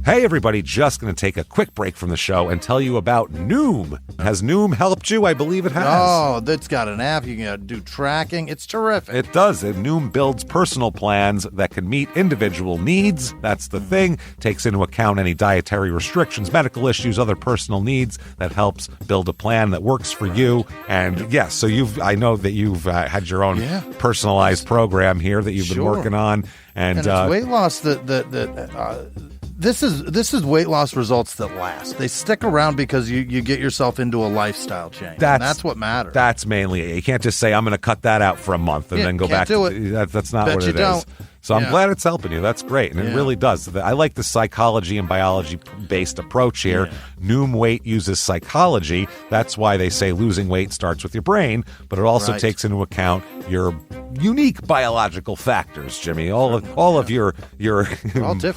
Hey everybody, just going to take a quick break from the show and tell you about Noom. Has Noom helped you? I believe it has. Oh, that's got an app. You can do tracking. It's terrific. It does. And Noom builds personal plans that can meet individual needs. That's the thing. Takes into account any dietary restrictions, medical issues, other personal needs. That helps build a plan that works for you. And yes, so I know that you've had your own personalized program here that you've been working on. And it's weight loss This is weight loss results that last. They stick around because you get yourself into a lifestyle change. That's what matters. That's mainly it. You can't just say, I'm going to cut that out for a month and then go back to it. That's not what it is. So I'm glad it's helping you. That's great. And it really does. I like the psychology and biology-based approach here. Yeah. Noom Weight uses psychology. That's why they say losing weight starts with your brain, but it also takes into account your unique biological factors, Jimmy. All of your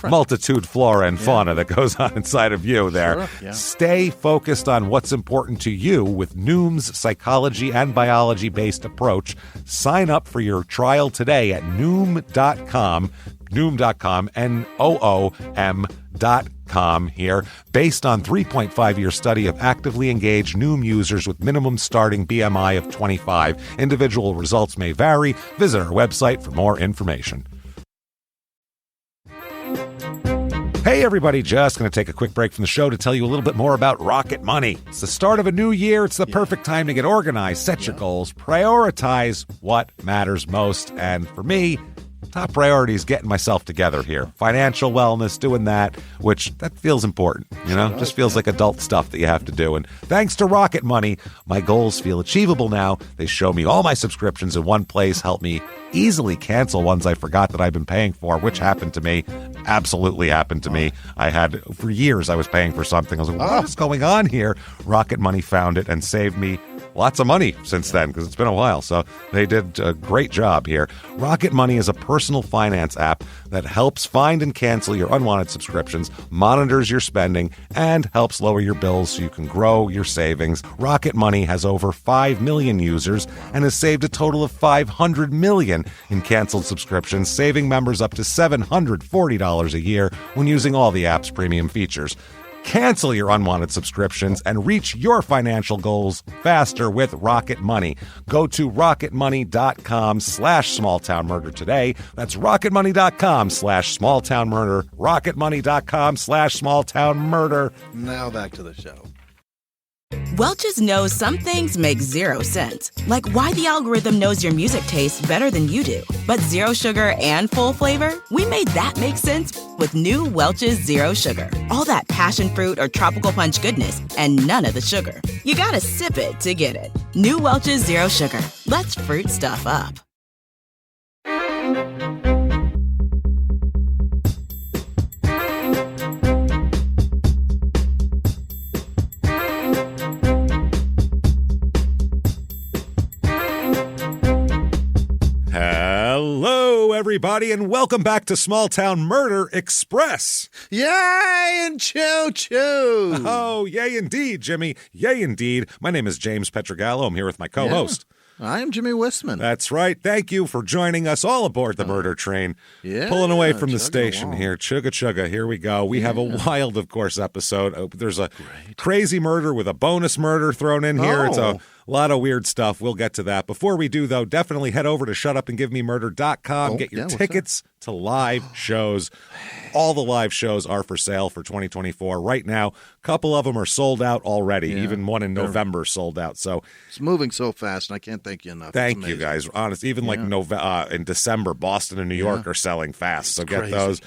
multitude flora and fauna that goes on inside of you there. Sure. Yeah. Stay focused on what's important to you with Noom's psychology and biology-based approach. Sign up for your trial today at Noom.com, Noom.com here, based on 3.5-year study of actively engaged Noom users with minimum starting BMI of 25. Individual results may vary. Visit our website for more information. Hey everybody, just going to take a quick break from the show to tell you a little bit more about Rocket Money. It's the start of a new year. It's the perfect time to get organized, set your goals, prioritize what matters most. And for me, top priority is getting myself together here. Financial wellness, doing that, which that feels important, just feels like adult stuff that you have to do. And thanks to Rocket Money, my goals feel achievable now. They show me all my subscriptions in one place, help me easily cancel ones I forgot that I've been paying for, which happened to me. Absolutely happened to me. For years, I was paying for something. I was like, what is going on here? Rocket Money found it and saved me lots of money since then, because it's been a while. So they did a great job here. Rocket Money is a personal finance app that helps find and cancel your unwanted subscriptions, monitors your spending, and helps lower your bills so you can grow your savings. Rocket Money has over 5 million users and has saved a total of $500 million in canceled subscriptions, saving members up to $740 a year when using all the app's premium features. Cancel your unwanted subscriptions and reach your financial goals faster with Rocket Money. Go to rocketmoney.com/smalltownmurder today. That's rocketmoney.com/smalltownmurder. rocketmoney.com/smalltownmurder. Now back to the show. Welch's knows some things make zero sense, like why the algorithm knows your music tastes better than you do. But zero sugar and full flavor? We made that make sense with new Welch's Zero Sugar. All that passion fruit or tropical punch goodness and none of the sugar. You gotta sip it to get it. New Welch's Zero Sugar. Let's fruit stuff up. Hello, everybody, and welcome back to Small Town Murder Express. Yay and choo-choo. Oh, yay indeed, Jimmy. Yay indeed. My name is James Pietragallo. I'm here with my co-host. I am Jimmie Whisman. That's right. Thank you for joining us all aboard the murder train. Pulling away from the station here. Chugga chugga. Here we go. We have a wild, of course, episode. There's a crazy murder with a bonus murder thrown in here. It's a lot of weird stuff. We'll get to that. Before we do, though, definitely head over to shutupandgivememurder.com. Get your tickets to live shows. All the live shows are for sale for 2024. Right now, a couple of them are sold out already. Even one in November sold out. So it's moving so fast, and I can't thank you enough. Thank you, guys. Honest, even like in December, Boston and New York are selling fast. So get those.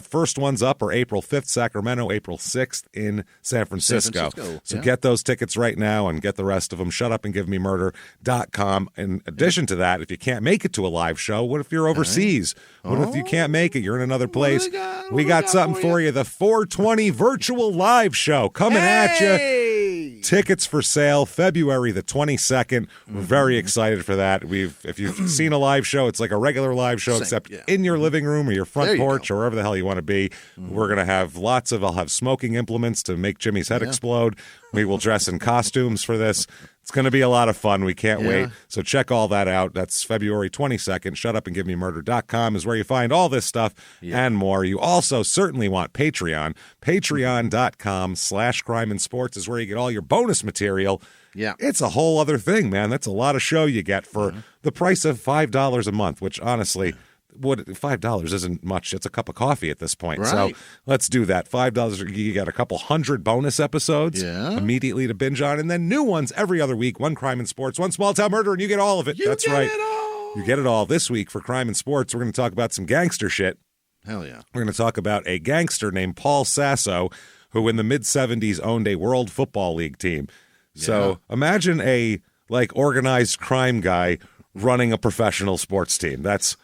First ones up are April 5th, Sacramento, April 6th in San Francisco. So get those tickets right now and get the rest of them. Shutupandgivememurder.com. In addition to that, if you can't make it to a live show, what if you're overseas? What if you can't make it? You're in another place. We got something for you. The 420 virtual live show coming at you. Tickets for sale February the 22nd. We're very excited for that. If you've seen a live show, it's like a regular live show, except in your living room or your front porch or wherever the hell you want to be. We're going to have I'll have smoking implements to make Jimmy's head explode. We will dress in costumes for this. It's going to be a lot of fun. We can't wait. So check all that out. That's February 22nd. ShutUpAndGiveMeMurder.com is where you find all this stuff and more. You also certainly want Patreon. Patreon.com/crime and sports is where you get all your bonus material. Yeah. It's a whole other thing, man. That's a lot of show you get for the price of $5 a month, which honestly, $5 isn't much. It's a cup of coffee at this point. Right. So let's do that. $5, you get a couple hundred bonus episodes immediately to binge on, and then new ones every other week. One crime and sports, one small town murder, and you get all of it. That's right. You get it all. This week for crime and sports, we're going to talk about some gangster shit. Hell yeah. We're going to talk about a gangster named Paul Sasso, who in the mid-'70s owned a World Football League team. So imagine a organized crime guy running a professional sports team. That's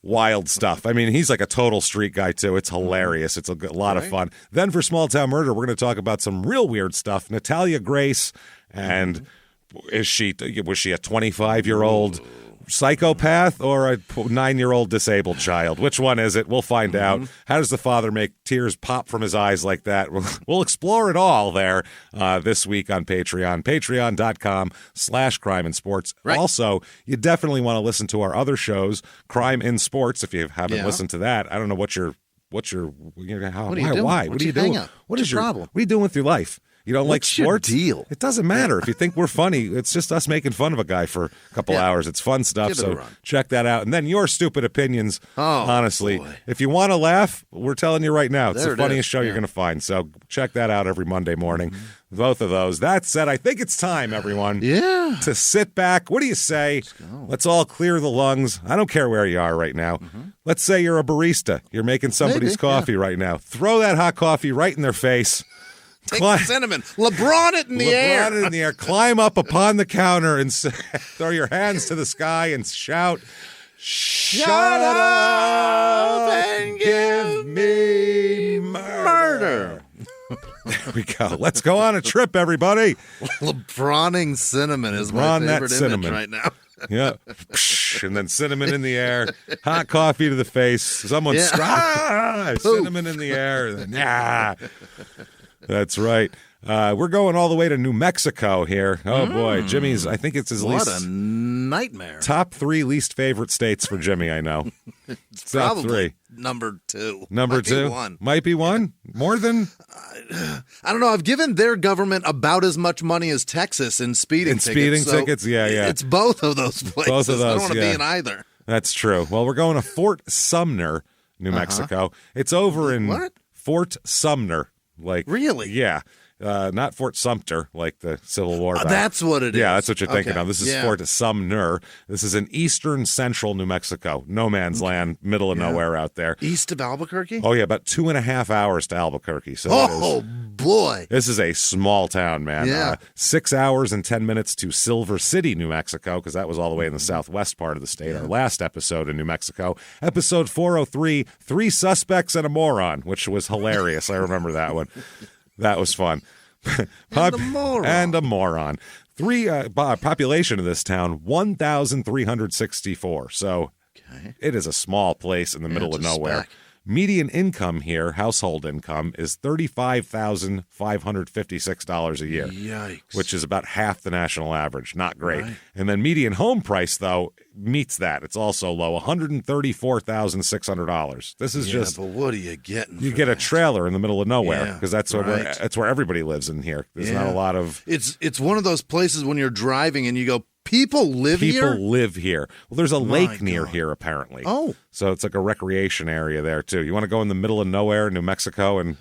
wild stuff. I mean, he's like a total street guy, too. It's hilarious. It's a lot of fun. Then for Small Town Murder, we're going to talk about some real weird stuff. Natalia Grace, and was she a 25-year-old psychopath or a 9-year-old disabled child? Which one is it? We'll find out. How does the father make tears pop from his eyes like that? We'll explore it all there this week on Patreon. Patreon.com/crime and sports. Right. Also, you definitely want to listen to our other shows, Crime in Sports, if you haven't listened to that. I don't know what are you doing? What is your problem? What are you doing with your life? You don't like sports? Your deal? It doesn't matter. If you think we're funny, it's just us making fun of a guy for a couple hours. It's fun stuff, so check that out. And then your stupid opinions, honestly. Boy. If you want to laugh, we're telling you right now, it's the funniest show you're going to find. So check that out every Monday morning. Both of those. That said, I think it's time, everyone, to sit back. What do you say? Let's all clear the lungs. I don't care where you are right now. Let's say you're a barista. You're making somebody's coffee right now. Throw that hot coffee right in their face. Take the cinnamon. LeBron it in the air. LeBron it in the air. Climb up upon the counter and throw your hands to the sky and shout, "Shut up and give me murder." There we go. Let's go on a trip, everybody. LeBroning cinnamon is my favorite image right now. Yeah. And then cinnamon in the air, hot coffee to the face. Someone cinnamon in the air. That's right. We're going all the way to New Mexico here. Oh, boy. Jimmie's, I think it's his What a nightmare. top 3 least favorite states for Jimmie, I know. It's probably number 2. Number 2? Might be one? More than? I don't know. I've given their government about as much money as Texas in speeding tickets. Yeah. It's both of those places. Both of those, I don't want to be in either. That's true. Well, we're going to Fort Sumner, New Mexico. It's over in Fort Sumner. Really? Yeah. Not Fort Sumter, like the Civil War. That's what it is. Yeah, that's what you're thinking of. This is Fort Sumner. This is in eastern central New Mexico. No man's land, middle of nowhere out there. East of Albuquerque? Oh, yeah, about 2.5 hours to Albuquerque. So boy. This is a small town, man. Yeah. 6 hours and 10 minutes to Silver City, New Mexico, because that was all the way in the southwest part of the state. Our last episode in New Mexico, episode 403, 3 suspects and a moron, which was hilarious. I remember that one. That was fun. And a moron. Population of this town, 1,364. So it is a small place in the middle of nowhere. Median income here, household income, is $35,556 a year. Yikes. Which is about half the national average. Not great. Right. And then median home price, though, meets that. It's also low, $134,600. This is just. But what are you getting? You get a trailer in the middle of nowhere because that's where everybody lives in here. There's not a lot of. It's one of those places when you're driving and you go, People live here? Well, there's a lake near here, apparently. Oh. So it's like a recreation area there, too. You want to go in the middle of nowhere in New Mexico and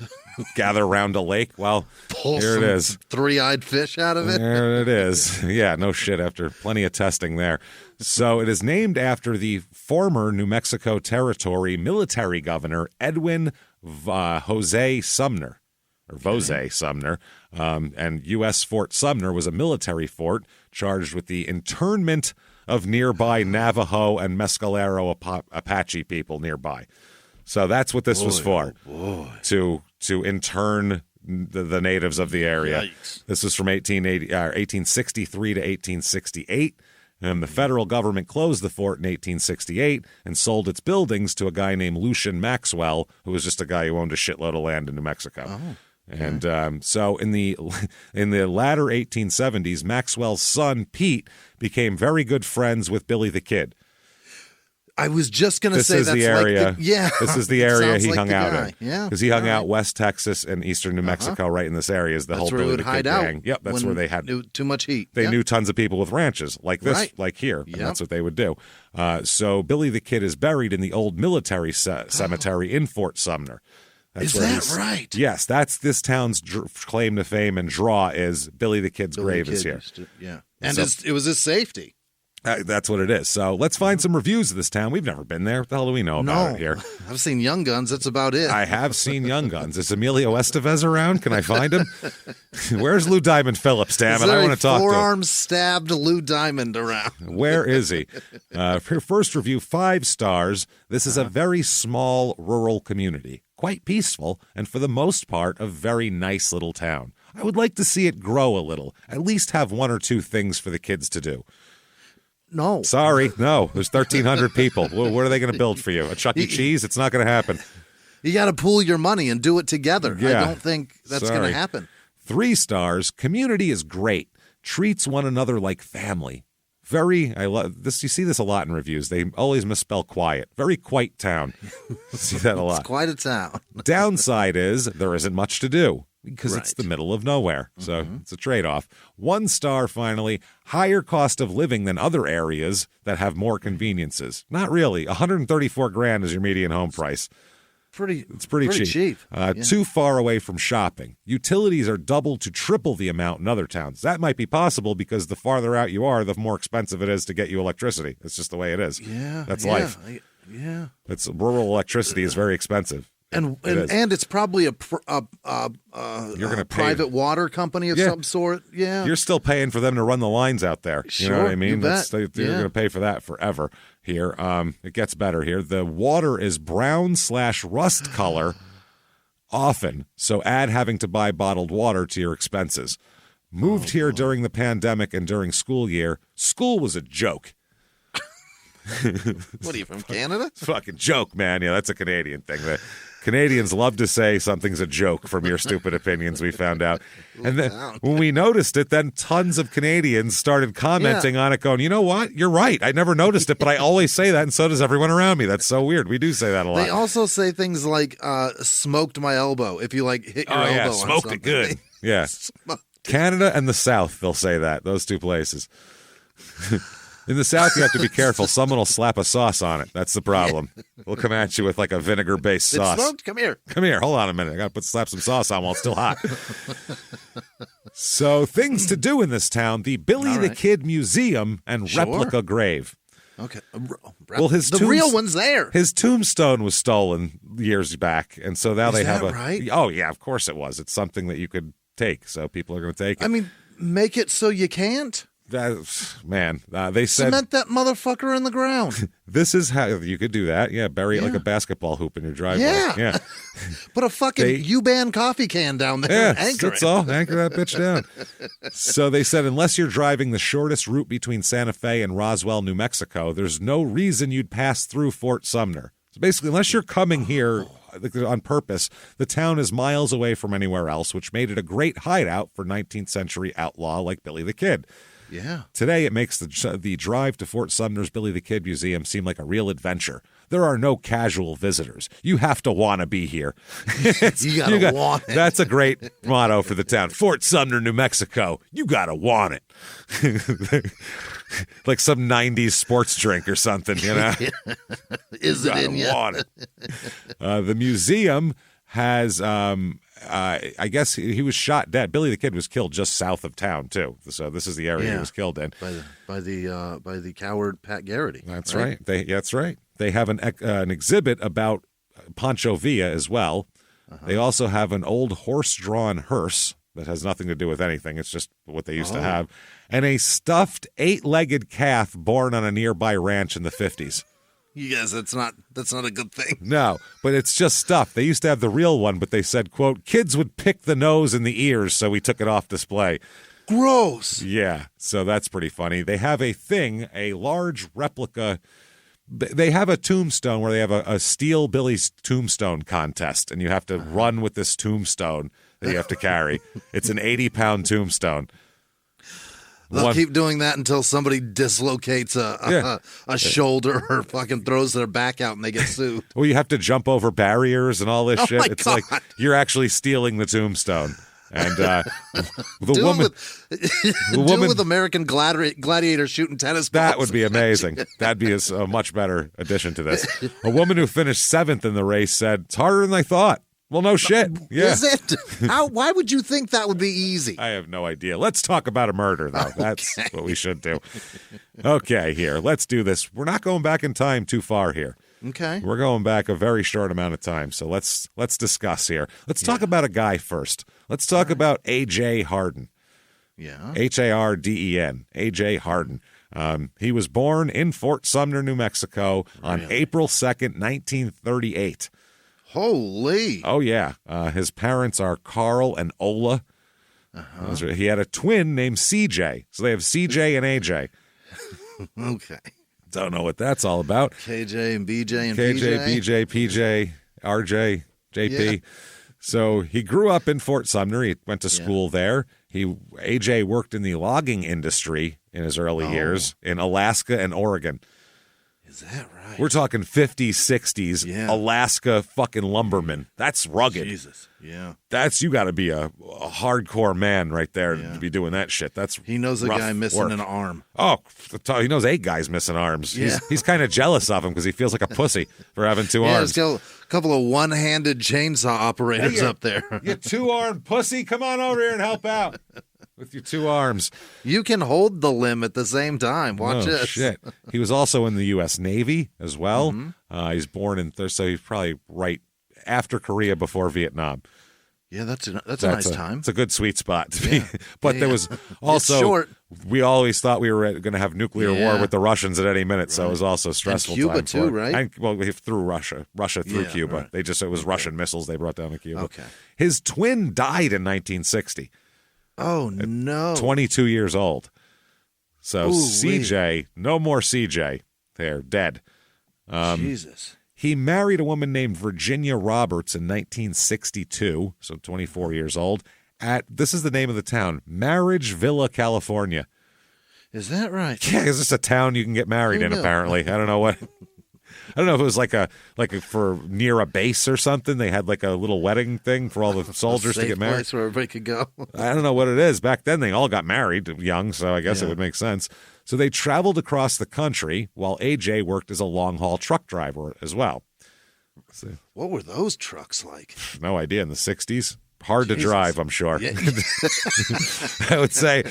gather around a lake? Well, here it is. Three-eyed fish out of it? There it is. Yeah, no shit, after plenty of testing there. So it is named after the former New Mexico Territory military governor, Edwin Jose Sumner. Or Vose Sumner, and U.S. Fort Sumner was a military fort charged with the internment of nearby Navajo and Mescalero Apache people nearby. So that's what this was for, to intern the natives of the area. Yikes. This was from 1863 to 1868. And the federal government closed the fort in 1868 and sold its buildings to a guy named Lucian Maxwell, who was just a guy who owned a shitload of land in New Mexico. Oh. And so in the latter 1870s, Maxwell's son, Pete, became very good friends with Billy the Kid. I was just going to say that's the area. Yeah. This is the area he like hung out in. Yeah. Because he hung out West Texas and eastern New Mexico, right in this area. Is the whole Billy the Kid gang. Yep, that's where they had too much heat. They knew tons of people with ranches like this, like here. And that's what they would do. So Billy the Kid is buried in the old military cemetery in Fort Sumner. Is that right? Yes, that's this town's claim to fame and draw is Billy the Kid's grave is here. And it was his safety. That's what it is. So let's find some reviews of this town. We've never been there. What the hell do we know about it here? I've seen Young Guns. That's about it. I have seen Young Guns. Is Emilio Estevez around? Can I find him? Where's Lou Diamond Phillips, damn it? I want to talk to him. Forearm stabbed Lou Diamond around. Where is he? For first review, 5 stars. This is a very small rural community. Quite peaceful, and for the most part, a very nice little town. I would like to see it grow a little. At least have 1 or 2 things for the kids to do. No. Sorry, no. There's 1,300 people. What are they going to build for you? A Chuck E. Cheese? It's not going to happen. You got to pool your money and do it together. Yeah. I don't think that's going to happen. 3 stars. Community is great. Treats one another like family. I love this. You see this a lot in reviews. They always misspell quiet. Very quiet town. See that a lot. It's quite a town. Downside is there isn't much to do. Because it's the middle of nowhere. So it's a trade-off. 1 star, finally, higher cost of living than other areas that have more conveniences. Not really. $134,000 is your median home price. It's pretty cheap. Too far away from shopping. Utilities are double to triple the amount in other towns. That might be possible because the farther out you are, the more expensive it is to get you electricity. It's just the way it is. Yeah. That's life. It's rural electricity is very expensive. And it's probably a private water company of some sort. Yeah, you're still paying for them to run the lines out there. You know what I mean? You're going to pay for that forever here. It gets better here. The water is brown/rust color often, so add having to buy bottled water to your expenses. Moved here during the pandemic and during school year. School was a joke. What are you, from Canada? Fucking joke, man. Yeah, that's a Canadian thing. The Canadians love to say something's a joke from your stupid opinions, we found out. And then when we noticed it, then tons of Canadians started commenting on it going, you know what? You're right. I never noticed it, but I always say that, and so does everyone around me. That's so weird. We do say that a lot. They also say things like, smoked my elbow. If you, hit your elbow on smoked something. it good. Yeah. Canada and the South, they'll say that. Those 2 places. In the South, you have to be careful. Someone will slap a sauce on it. That's the problem. We'll come at you with like a vinegar-based sauce. It's smoked? Come here. Come here. Hold on a minute. I got to slap some sauce on while it's still hot. So, things to do in this town. The Billy the Kid Museum and replica grave. Okay. Well, the real one's there. His tombstone was stolen years back, and so now they have right? Oh, yeah, of course it was. It's something that you could take, so people are going to take it. I mean, make it so you can't. They said cement that motherfucker in the ground. This is how you could do that. Yeah, bury it like a basketball hoop in your driveway. Yeah. Put a fucking U-Ban coffee can down there. Yeah, and anchor that's it. all. Anchor that bitch down. So they said, unless you're driving the shortest route between Santa Fe and Roswell, New Mexico, there's no reason you'd pass through Fort Sumner. So basically, unless you're coming here on purpose, the town is miles away from anywhere else, which made it a great hideout for 19th century outlaw like Billy the Kid. Yeah. Today, it makes the drive to Fort Sumner's Billy the Kid Museum seem like a real adventure. There are no casual visitors. You have to want to be here. You gotta want it. That's a great motto for the town. Fort Sumner, New Mexico. You gotta want it. Like some 90s sports drink or something, you know? Is it in you? Want it. The museum has... I guess he was shot dead. Billy the Kid was killed just south of town too. So this is the area he was killed in by the coward Pat Garrity. That's right. That's right. They have an exhibit about Pancho Villa as well. They also have an old horse-drawn hearse that has nothing to do with anything. It's just what they used to have, and a stuffed 8-legged calf born on a nearby ranch in the 50s. You guys, that's not a good thing. No, but it's just stuff. They used to have the real one, but they said, quote, kids would pick the nose and the ears, so we took it off display. Gross. Yeah, so that's pretty funny. They have a large replica. They have a tombstone where they have a Steel Billy's tombstone contest, and you have to run with this tombstone. that you have to carry. It's an 80-pound tombstone. They'll keep doing that until somebody dislocates a shoulder or fucking throws their back out and they get sued. Well, you have to jump over barriers and all this shit. My It's God. like you're actually stealing the tombstone. And do it with American gladiator shooting tennis balls. That would be amazing. That'd be a much better addition to this. A woman who finished 7th in the race said, "It's harder than I thought." Well, no shit. Yeah. Is it? Why would you think that would be easy? I have no idea. Let's talk about a murder, though. That's what we should do. Okay, here. Let's do this. We're not going back in time too far here. Okay. We're going back a very short amount of time, so let's discuss here. Let's talk about a guy first. Let's talk about A.J. Harden. Yeah. Harden. A.J. Harden. He was born in Fort Sumner, New Mexico on April 2nd, 1938. Holy. Oh, yeah. His parents are Carl and Ola. He had a twin named CJ. So they have CJ and AJ. Okay. Don't know what that's all about. KJ and BJ and KJ, PJ. BJ, PJ, RJ, JP. Yeah. So he grew up in Fort Sumner. He went to school there. AJ worked in the logging industry in his early years in Alaska and Oregon. Is that right? We're talking 50s, 60s, Alaska fucking lumberman. That's rugged. Jesus, yeah. You got to be a hardcore man right there to be doing that shit. He knows a rough guy missing work. an arm. Oh, he knows 8 guys missing arms. Yeah. He's kind of jealous of him because he feels like a pussy for having 2 arms. There's a couple of one-handed chainsaw operators up there. You 2-armed pussy, come on over here and help out. With your 2 arms. You can hold the limb at the same time. Watch this. Shit. He was also in the U.S. Navy as well. He's born in, so he's probably right after Korea, before Vietnam. Yeah, that's a nice time. It's a good sweet spot to be. But there was also, short. We always thought we were going to have nuclear war with the Russians at any minute, so it was also a stressful and Cuba time too, for right? And, well, through Russia through Cuba. Right. It was Russian missiles they brought down to Cuba. Okay. His twin died in 1960. Oh, no. 22 years old. So Ooh, CJ, no more CJ. They're dead. Jesus. He married a woman named Virginia Roberts in 1962, so 24 years old, this is the name of the town, Marriage Villa, California. Is that right? Yeah, it's just a town you can get married in, apparently. I don't know what. I don't know if it was like for near a base or something. They had like a little wedding thing for all the soldiers to get married. Place where everybody could go. I don't know what it is. Back then, they all got married young, so I guess it would make sense. So they traveled across the country while AJ worked as a long-haul truck driver as well. So, what were those trucks like? No idea. In the 60s? Hard to drive, I'm sure. Yeah. I would say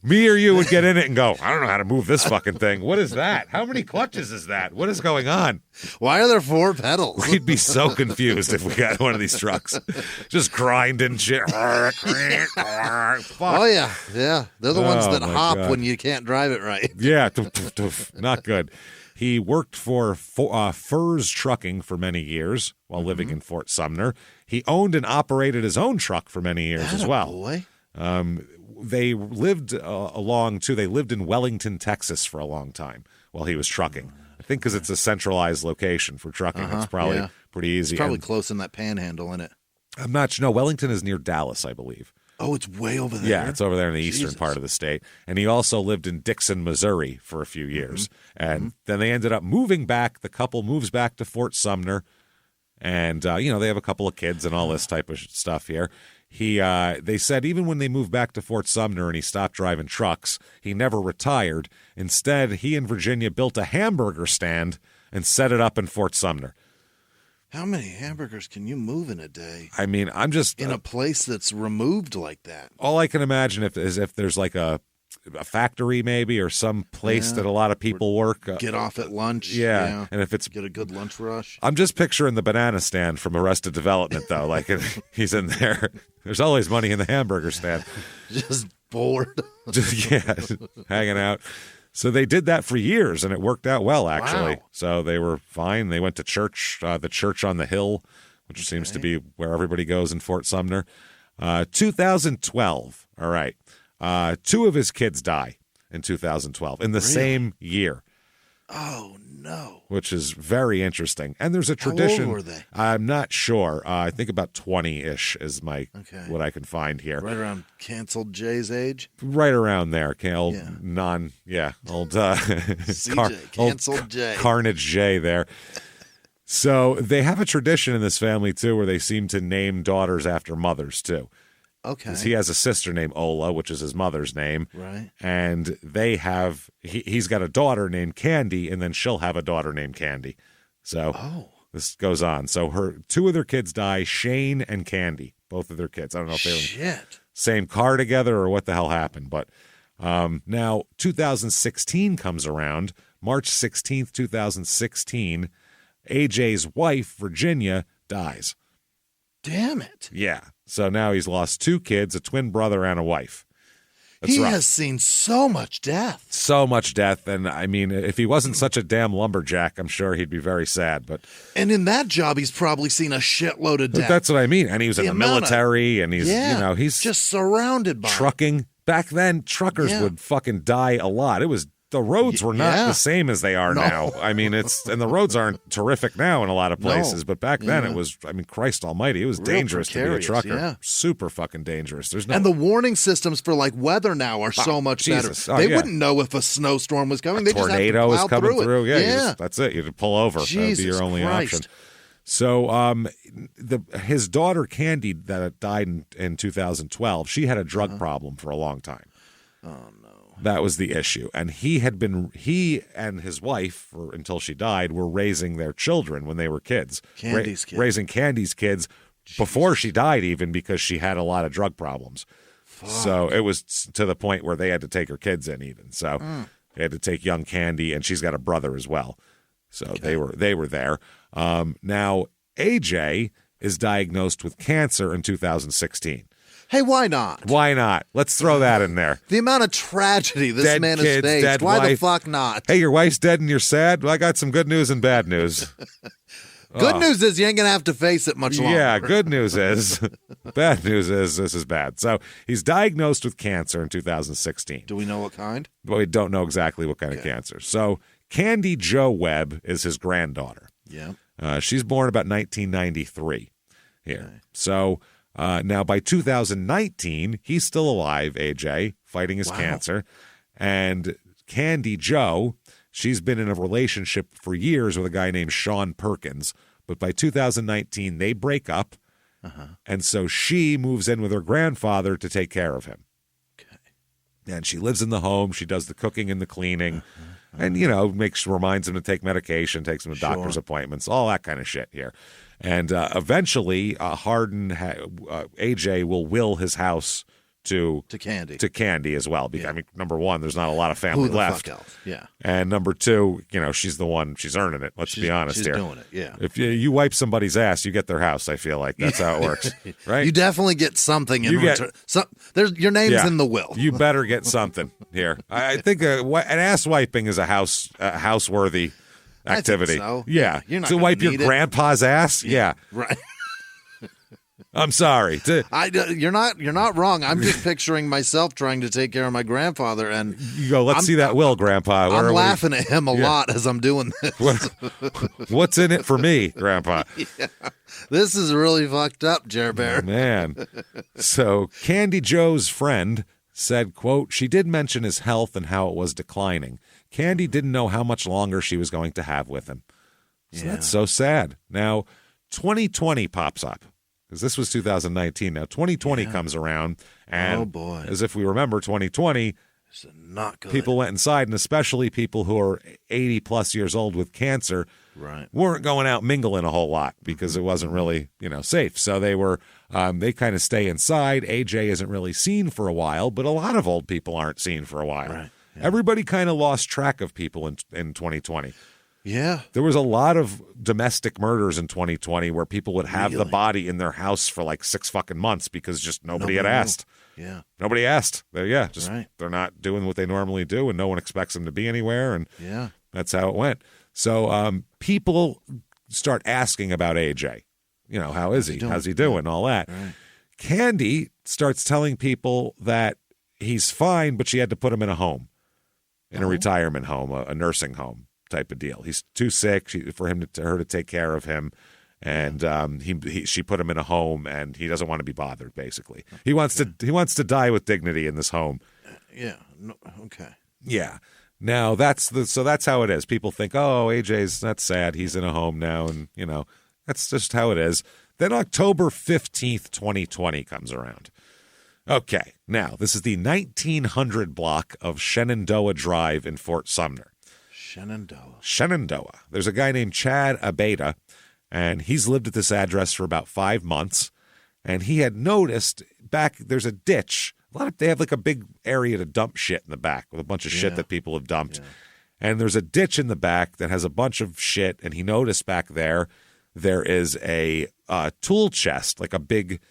me or you would get in it and go, I don't know how to move this fucking thing. What is that? How many clutches is that? What is going on? Why are there 4 pedals? We'd be so confused if we got one of these trucks. Just grinding shit. Oh, yeah. Yeah. They're the ones that hop when you can't drive it right. Yeah. Not good. He worked for Furs Trucking for many years while living in Fort Sumner. He owned and operated his own truck for many years as well. Boy. They lived They lived in Wellington, Texas for a long time while he was trucking. I think because it's a centralized location for trucking. It's probably pretty easy. It's probably close in that panhandle, isn't it? I'm not sure. No, Wellington is near Dallas, I believe. Oh, it's way over there? Yeah, it's over there in the eastern part of the state. And he also lived in Dixon, Missouri for a few years. And then they ended up moving back. The couple moves back to Fort Sumner. And, they have a couple of kids and all this type of stuff here. They said even when they moved back to Fort Sumner and he stopped driving trucks, he never retired. Instead, he and Virginia built a hamburger stand and set it up in Fort Sumner. How many hamburgers can you move in a day? I mean, I'm just... in a place that's removed like that. All I can imagine is if there's like a factory maybe or some place that a lot of people work. Get off at lunch. Yeah. And if it's... get a good lunch rush. I'm just picturing the banana stand from Arrested Development, though. Like, he's in there. There's always money in the hamburger stand. Just bored. Hanging out. So they did that for years, and it worked out well, actually. Wow. So they were fine. They went to church, the church on the hill, which seems to be where everybody goes in Fort Sumner. 2012, all right. 2 of his kids die in 2012, in the same year. Oh, no. Which is very interesting. And there's a tradition. How old were they? I'm not sure. I think about 20-ish is what I can find here. Right around canceled Jay's age? Right around there. Old CJ, canceled Jay. Carnage Jay there. So they have a tradition in this family, too, where they seem to name daughters after mothers, too. Okay. He has a sister named Ola, which is his mother's name. Right. And he's got a daughter named Candy, and then she'll have a daughter named Candy. So this goes on. So two of their kids die, Shane and Candy, both of their kids. I don't know if they were same car together or what the hell happened. But now 2016 comes around, March 16th, 2016, AJ's wife, Virginia, dies. Damn it. Yeah. So now he's lost two kids, a twin brother and a wife. He has seen so much death. So much death. And I mean, if he wasn't such a damn lumberjack, I'm sure he'd be very sad. And in that job, he's probably seen a shitload of death. That's what I mean. And he was in the military, and he's just surrounded by trucking. Back then, truckers would fucking die a lot. The roads were not the same as they are now. I mean, and the roads aren't terrific now in a lot of places, but back then it was, I mean, Christ almighty, it was dangerous to be a trucker. Yeah. Super fucking dangerous. And the warning systems for like weather now are so much better. They wouldn't know if a snowstorm was coming. They tornado just have to plow is coming through. Yeah. That's it. You had to pull over. That would be your only option. So his daughter Candy that died in 2012, she had a drug problem for a long time. Oh no. That was the issue. And he and his wife, until she died, were raising their children when they were kids. Candy's kids. Raising Candy's kids before she died, even, because she had a lot of drug problems. Fuck. So it was to the point where they had to take her kids in even. So they had to take young Candy, and she's got a brother as well. So they were there. Now, AJ is diagnosed with cancer in 2016. Hey, why not? Why not? Let's throw that in there. The amount of tragedy this man has faced. Why the fuck not? Hey, your wife's dead and you're sad? Well, I got some good news and bad news. Good news is you ain't going to have to face it much longer. Yeah, good news is. Bad news is this is bad. So he's diagnosed with cancer in 2016. Do we know what kind? Well, we don't know exactly what kind of cancer. So Candy Jo Webb is his granddaughter. Yeah. She's born about 1993 here. Okay. So... now, by 2019, he's still alive, AJ, fighting his cancer. And Candy Jo, she's been in a relationship for years with a guy named Sean Perkins. But by 2019, they break up. And so she moves in with her grandfather to take care of him. Okay. And she lives in the home. She does the cooking and the cleaning. And, reminds him to take medication, takes him to doctor's appointments, all that kind of shit here. And eventually, AJ will will his house to Candy as well. Because, I mean, number one, there's not a lot of family left. Fuck else? Yeah. And number two, she's the one. She's earning it. Let's be honest here. She's doing it. Yeah. If you wipe somebody's ass, you get their house. I feel like that's how it works, right? You definitely get something in return. Your name's in the will. You better get something here. I think an ass wiping is a houseworthy activity. I think so. Yeah. You're not to wipe your grandpa's ass? Yeah. Right. I'm sorry. You're not wrong. I'm just picturing myself trying to take care of my grandfather, and you go, let's see that will, Grandpa. I'm laughing at him a lot as I'm doing this. What's in it for me, Grandpa? Yeah. This is really fucked up, Jer Bear. Man. So Candy Jo's friend said, quote, she did mention his health and how it was declining. Candy didn't know how much longer she was going to have with him. So that's so sad. Now, 2020 pops up. Because this was 2019. Now, 2020 comes around, and oh boy. As if we remember 2020, not good. People went inside, and especially people who are 80-plus years old with cancer weren't going out mingling a whole lot because it wasn't really, safe. So they were, they kind of stay inside. AJ isn't really seen for a while, but a lot of old people aren't seen for a while. Right. Yeah. Everybody kind of lost track of people in 2020. Yeah. There was a lot of domestic murders in 2020 where people would have the body in their house for like 6 fucking months because just nobody had asked. Yeah. Nobody asked. They're not doing what they normally do, and no one expects them to be anywhere, and that's how it went. So people start asking about AJ. How is he? How's he doing? All that. Right. Candy starts telling people that he's fine, but she had to put him in a home, in a retirement home, a nursing home. type of deal. He's too sick for her to take care of him. And she put him in a home, and he doesn't want to be bothered. Basically, he wants to die with dignity in this home. Yeah. No, okay. Yeah. Now that's how it is. People think, oh, that's sad. He's in a home now, and that's just how it is. Then October 15th, 2020 comes around. Okay. Now this is the 1900 block of Shenandoah Drive in Fort Sumner. Shenandoah. There's a guy named Chad Abeda. And he's lived at this address for about 5 months. And he had noticed there's a ditch. They have like a big area to dump shit in the back with a bunch of shit that people have dumped. Yeah. And there's a ditch in the back that has a bunch of shit. And he noticed back there is a tool chest, like a big,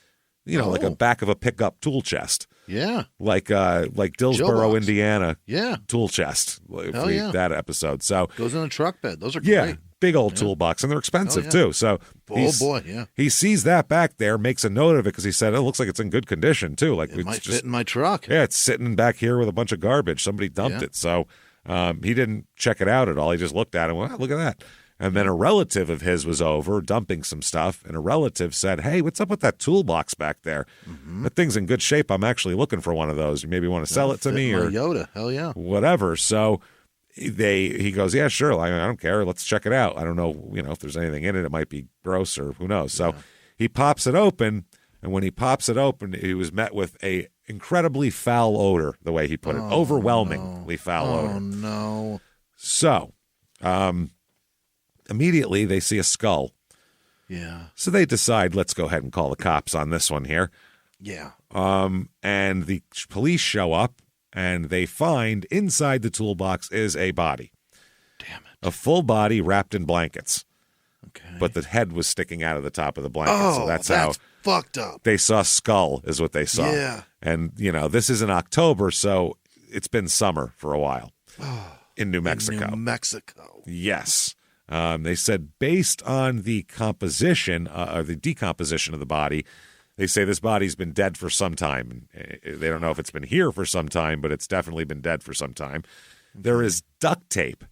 like a back of a pickup tool chest. Yeah. Like Dillsboro, Indiana. Yeah. Tool chest. Hell yeah. That episode. So goes in a truck bed. Those are great. Yeah. Big old toolbox, and they're expensive too. So, he sees that back there, makes a note of it because he said it looks like it's in good condition too. Like it might fit in my truck. Yeah, it's sitting back here with a bunch of garbage. Somebody dumped it, so he didn't check it out at all. He just looked at it and went, look at that. And then a relative of his was over dumping some stuff, and a relative said, "Hey, what's up with that toolbox back there? Mm-hmm. That thing's in good shape. I'm actually looking for one of those. You maybe want to sell it to me or Yoda. Hell yeah, whatever." So. He goes, yeah, sure. I don't care. Let's check it out. I don't know, if there's anything in it. It might be gross or who knows. So he pops it open, and when he pops it open, he was met with a incredibly foul odor. The way he put it, overwhelmingly foul odor. Oh no! So, immediately they see a skull. Yeah. So they decide, let's go ahead and call the cops on this one here. Yeah. And the police show up. And they find inside the toolbox is a body. Damn it. A full body wrapped in blankets. Okay. But the head was sticking out of the top of the blanket. Oh, so that's how fucked up. They saw skull is what they saw. Yeah. And, this is in October, so it's been summer for a while in New Mexico. Yes. They said based on the composition or the decomposition of the body, they say this body's been dead for some time. They don't know if it's been here for some time, but it's definitely been dead for some time. There is duct tape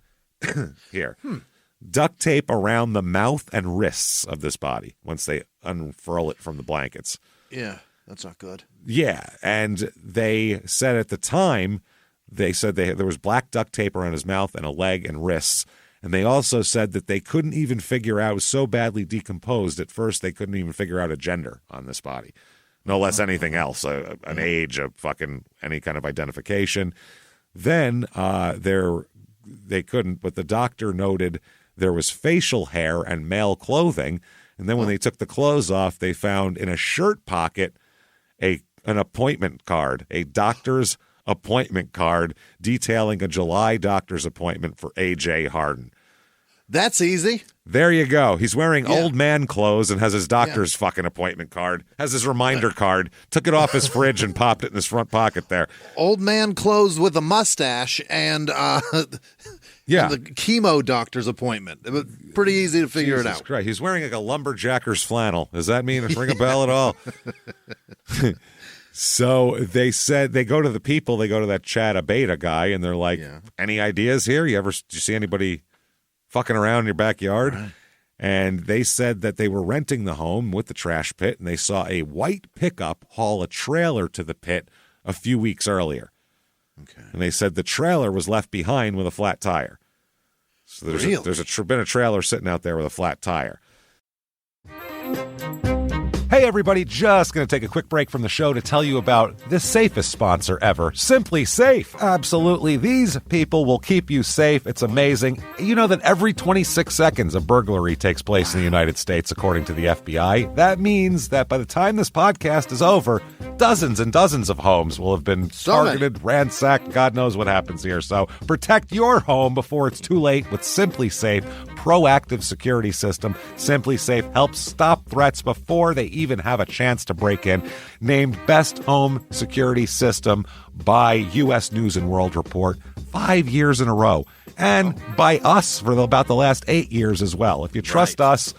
here. Duct tape around the mouth and wrists of this body once they unfurl it from the blankets. Yeah, that's not good. Yeah, and they said at the time, there was black duct tape around his mouth and a leg and wrists. And they also said that they couldn't even figure out, it was so badly decomposed at first, they couldn't even figure out a gender on this body. No less anything else, an age, any kind of identification. Then they couldn't, but the doctor noted there was facial hair and male clothing. And then when they took the clothes off, they found in a shirt pocket an appointment card, a doctor's appointment card detailing a July doctor's appointment for A.J. Harden. That's easy. There you go. He's wearing old man clothes and has his doctor's fucking appointment card, has his reminder card, took it off his fridge and popped it in his front pocket there. Old man clothes with a mustache and the chemo doctor's appointment. It was pretty easy to figure it out. Christ. He's wearing like a lumberjacker's flannel. Does that mean ring a bell at all? So they said they go to the people, they go to that Chad Abeda guy, and they're like, any ideas here? Did you see anybody fucking around in your backyard? Right. And they said that they were renting the home with the trash pit, and they saw a white pickup haul a trailer to the pit a few weeks earlier. Okay. And they said the trailer was left behind with a flat tire. So there's been a trailer sitting out there with a flat tire. Hey, everybody, just going to take a quick break from the show to tell you about the safest sponsor ever, Simply Safe. Absolutely. These people will keep you safe. It's amazing. You know that every 26 seconds a burglary takes place in the United States, according to the FBI. That means that by the time this podcast is over, dozens and dozens of homes will have been targeted, ransacked. God knows what happens here. So protect your home before it's too late with Simply Safe proactive security system. Simply Safe helps stop threats before they even have a chance to break in. Named Best Home Security System by U.S. News and World Report 5 years in a row. And by us for about the last 8 years as well. If you trust us,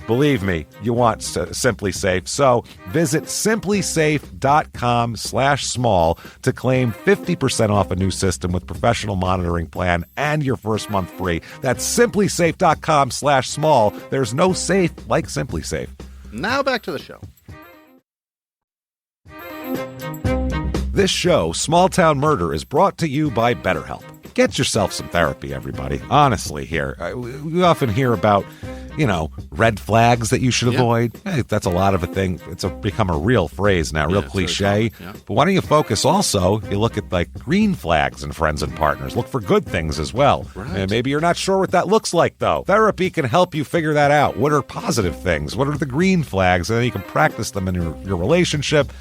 Believe me, you want Simply Safe. So visit simplysafe.com/small to claim 50% off a new system with professional monitoring plan and your first month free. That's simplysafe.com/small. There's no safe like Simply Safe. Now back to the show. This show, Small Town Murder, is brought to you by BetterHelp. Get yourself some therapy, everybody. Honestly, here. We often hear about, red flags that you should avoid. Hey, that's a lot of a thing. It's become a real phrase now, real cliche. Yeah. But why don't you focus also, you look at green flags in friends and partners. Look for good things as well. Right. And maybe you're not sure what that looks like, though. Therapy can help you figure that out. What are positive things? What are the green flags? And then you can practice them in your relationship.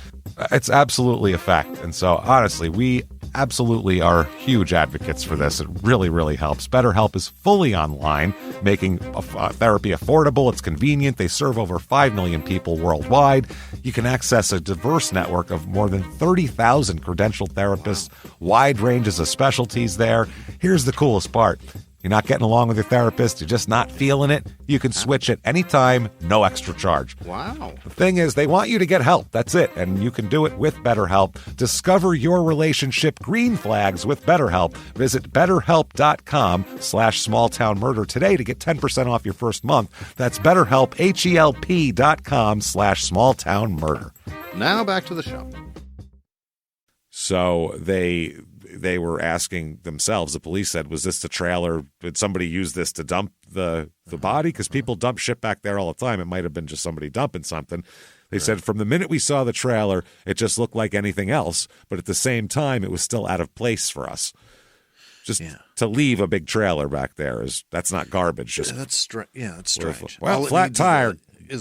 It's absolutely a fact. And so, honestly, we absolutely are huge advocates for this. It really, really helps. BetterHelp is fully online, making therapy affordable. It's convenient. They serve over 5 million people worldwide. You can access a diverse network of more than 30,000 credentialed therapists, wide ranges of specialties there. Here's the coolest part. You're not getting along with your therapist, you're just not feeling it, you can switch at any time, no extra charge. Wow. The thing is, they want you to get help. That's it. And you can do it with BetterHelp. Discover your relationship green flags with BetterHelp. Visit BetterHelp.com/smalltownmurder today to get 10% off your first month. That's BetterHelp, HELP.com/smalltownmurder. Now back to the show. So they were asking themselves, the police said, was this the trailer? Did somebody use this to dump the body? Because people dump shit back there all the time. It might have been just somebody dumping something. They said from the minute we saw the trailer, it just looked like anything else. But at the same time, it was still out of place for us. Just to leave a big trailer back there, that's not garbage. Just that's strange. Well, flat tire.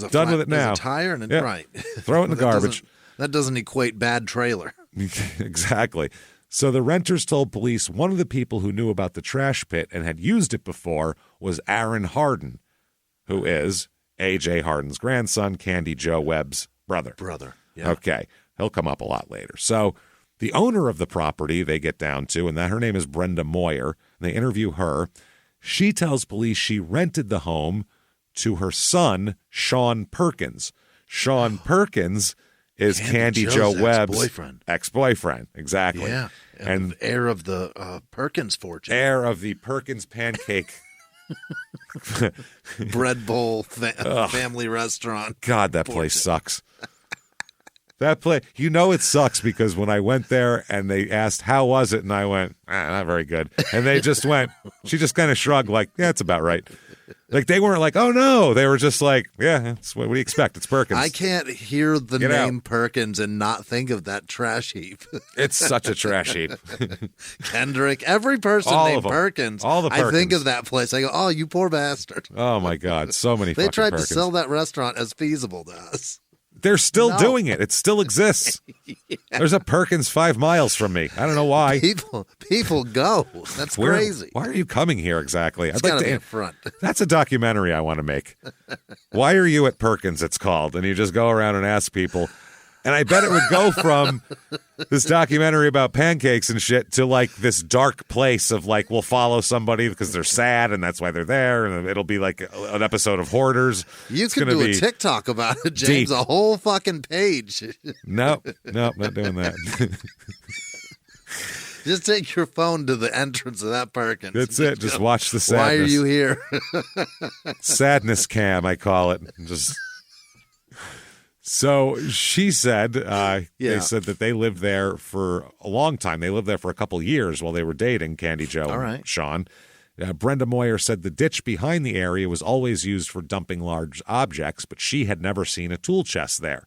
Done with it now. Is a tire and right. Throw it in the garbage. That doesn't equate bad trailer. Exactly. So the renters told police one of the people who knew about the trash pit and had used it before was Aaron Harden, who is A.J. Harden's grandson, Candy Joe Webb's brother. Yeah. Okay. He'll come up a lot later. So the owner of the property they get down to, and her name is Brenda Moyer, and they interview her. She tells police she rented the home to her son, Sean Perkins. Sean Perkins is Candy Joe Webb's ex-boyfriend. Exactly. Yeah. And heir of the Perkins fortune. Heir of the Perkins pancake. Bread bowl family restaurant. God, that place sucks. That place, it sucks because when I went there and they asked, how was it? And I went, not very good. And they just went, she just kind of shrugged like, yeah, it's about right. Like, they weren't like, oh, no. They were just like, yeah, that's what do you expect? It's Perkins. I can't hear the name Perkins and not think of that trash heap. It's such a trash heap. Kendrick, every person named Perkins. All the Perkins. I think of that place. I go, oh, you poor bastard. Oh, my God. So many They tried Perkins. To sell that restaurant as feasible to us. They're still doing it. It still exists. Yeah. There's a Perkins 5 miles from me. I don't know why. People go. That's crazy. Why are you coming here exactly? It's got to be up front. That's a documentary I want to make. Why are you at Perkins, it's called. And you just go around and ask people. And I bet it would go from this documentary about pancakes and shit to this dark place of we'll follow somebody because they're sad and that's why they're there. And it'll be like an episode of Hoarders. You could do a TikTok about it, James. Deep. A whole fucking page. Nope, not doing that. Just take your phone to the entrance of that Perkins. That's it. Just watch the sadness. Why are you here? Sadness cam, I call it. Just... So she said, they said that they lived there for a long time. They lived there for a couple years while they were dating, Candy Joe and Sean. Brenda Moyer said the ditch behind the area was always used for dumping large objects, but she had never seen a tool chest there.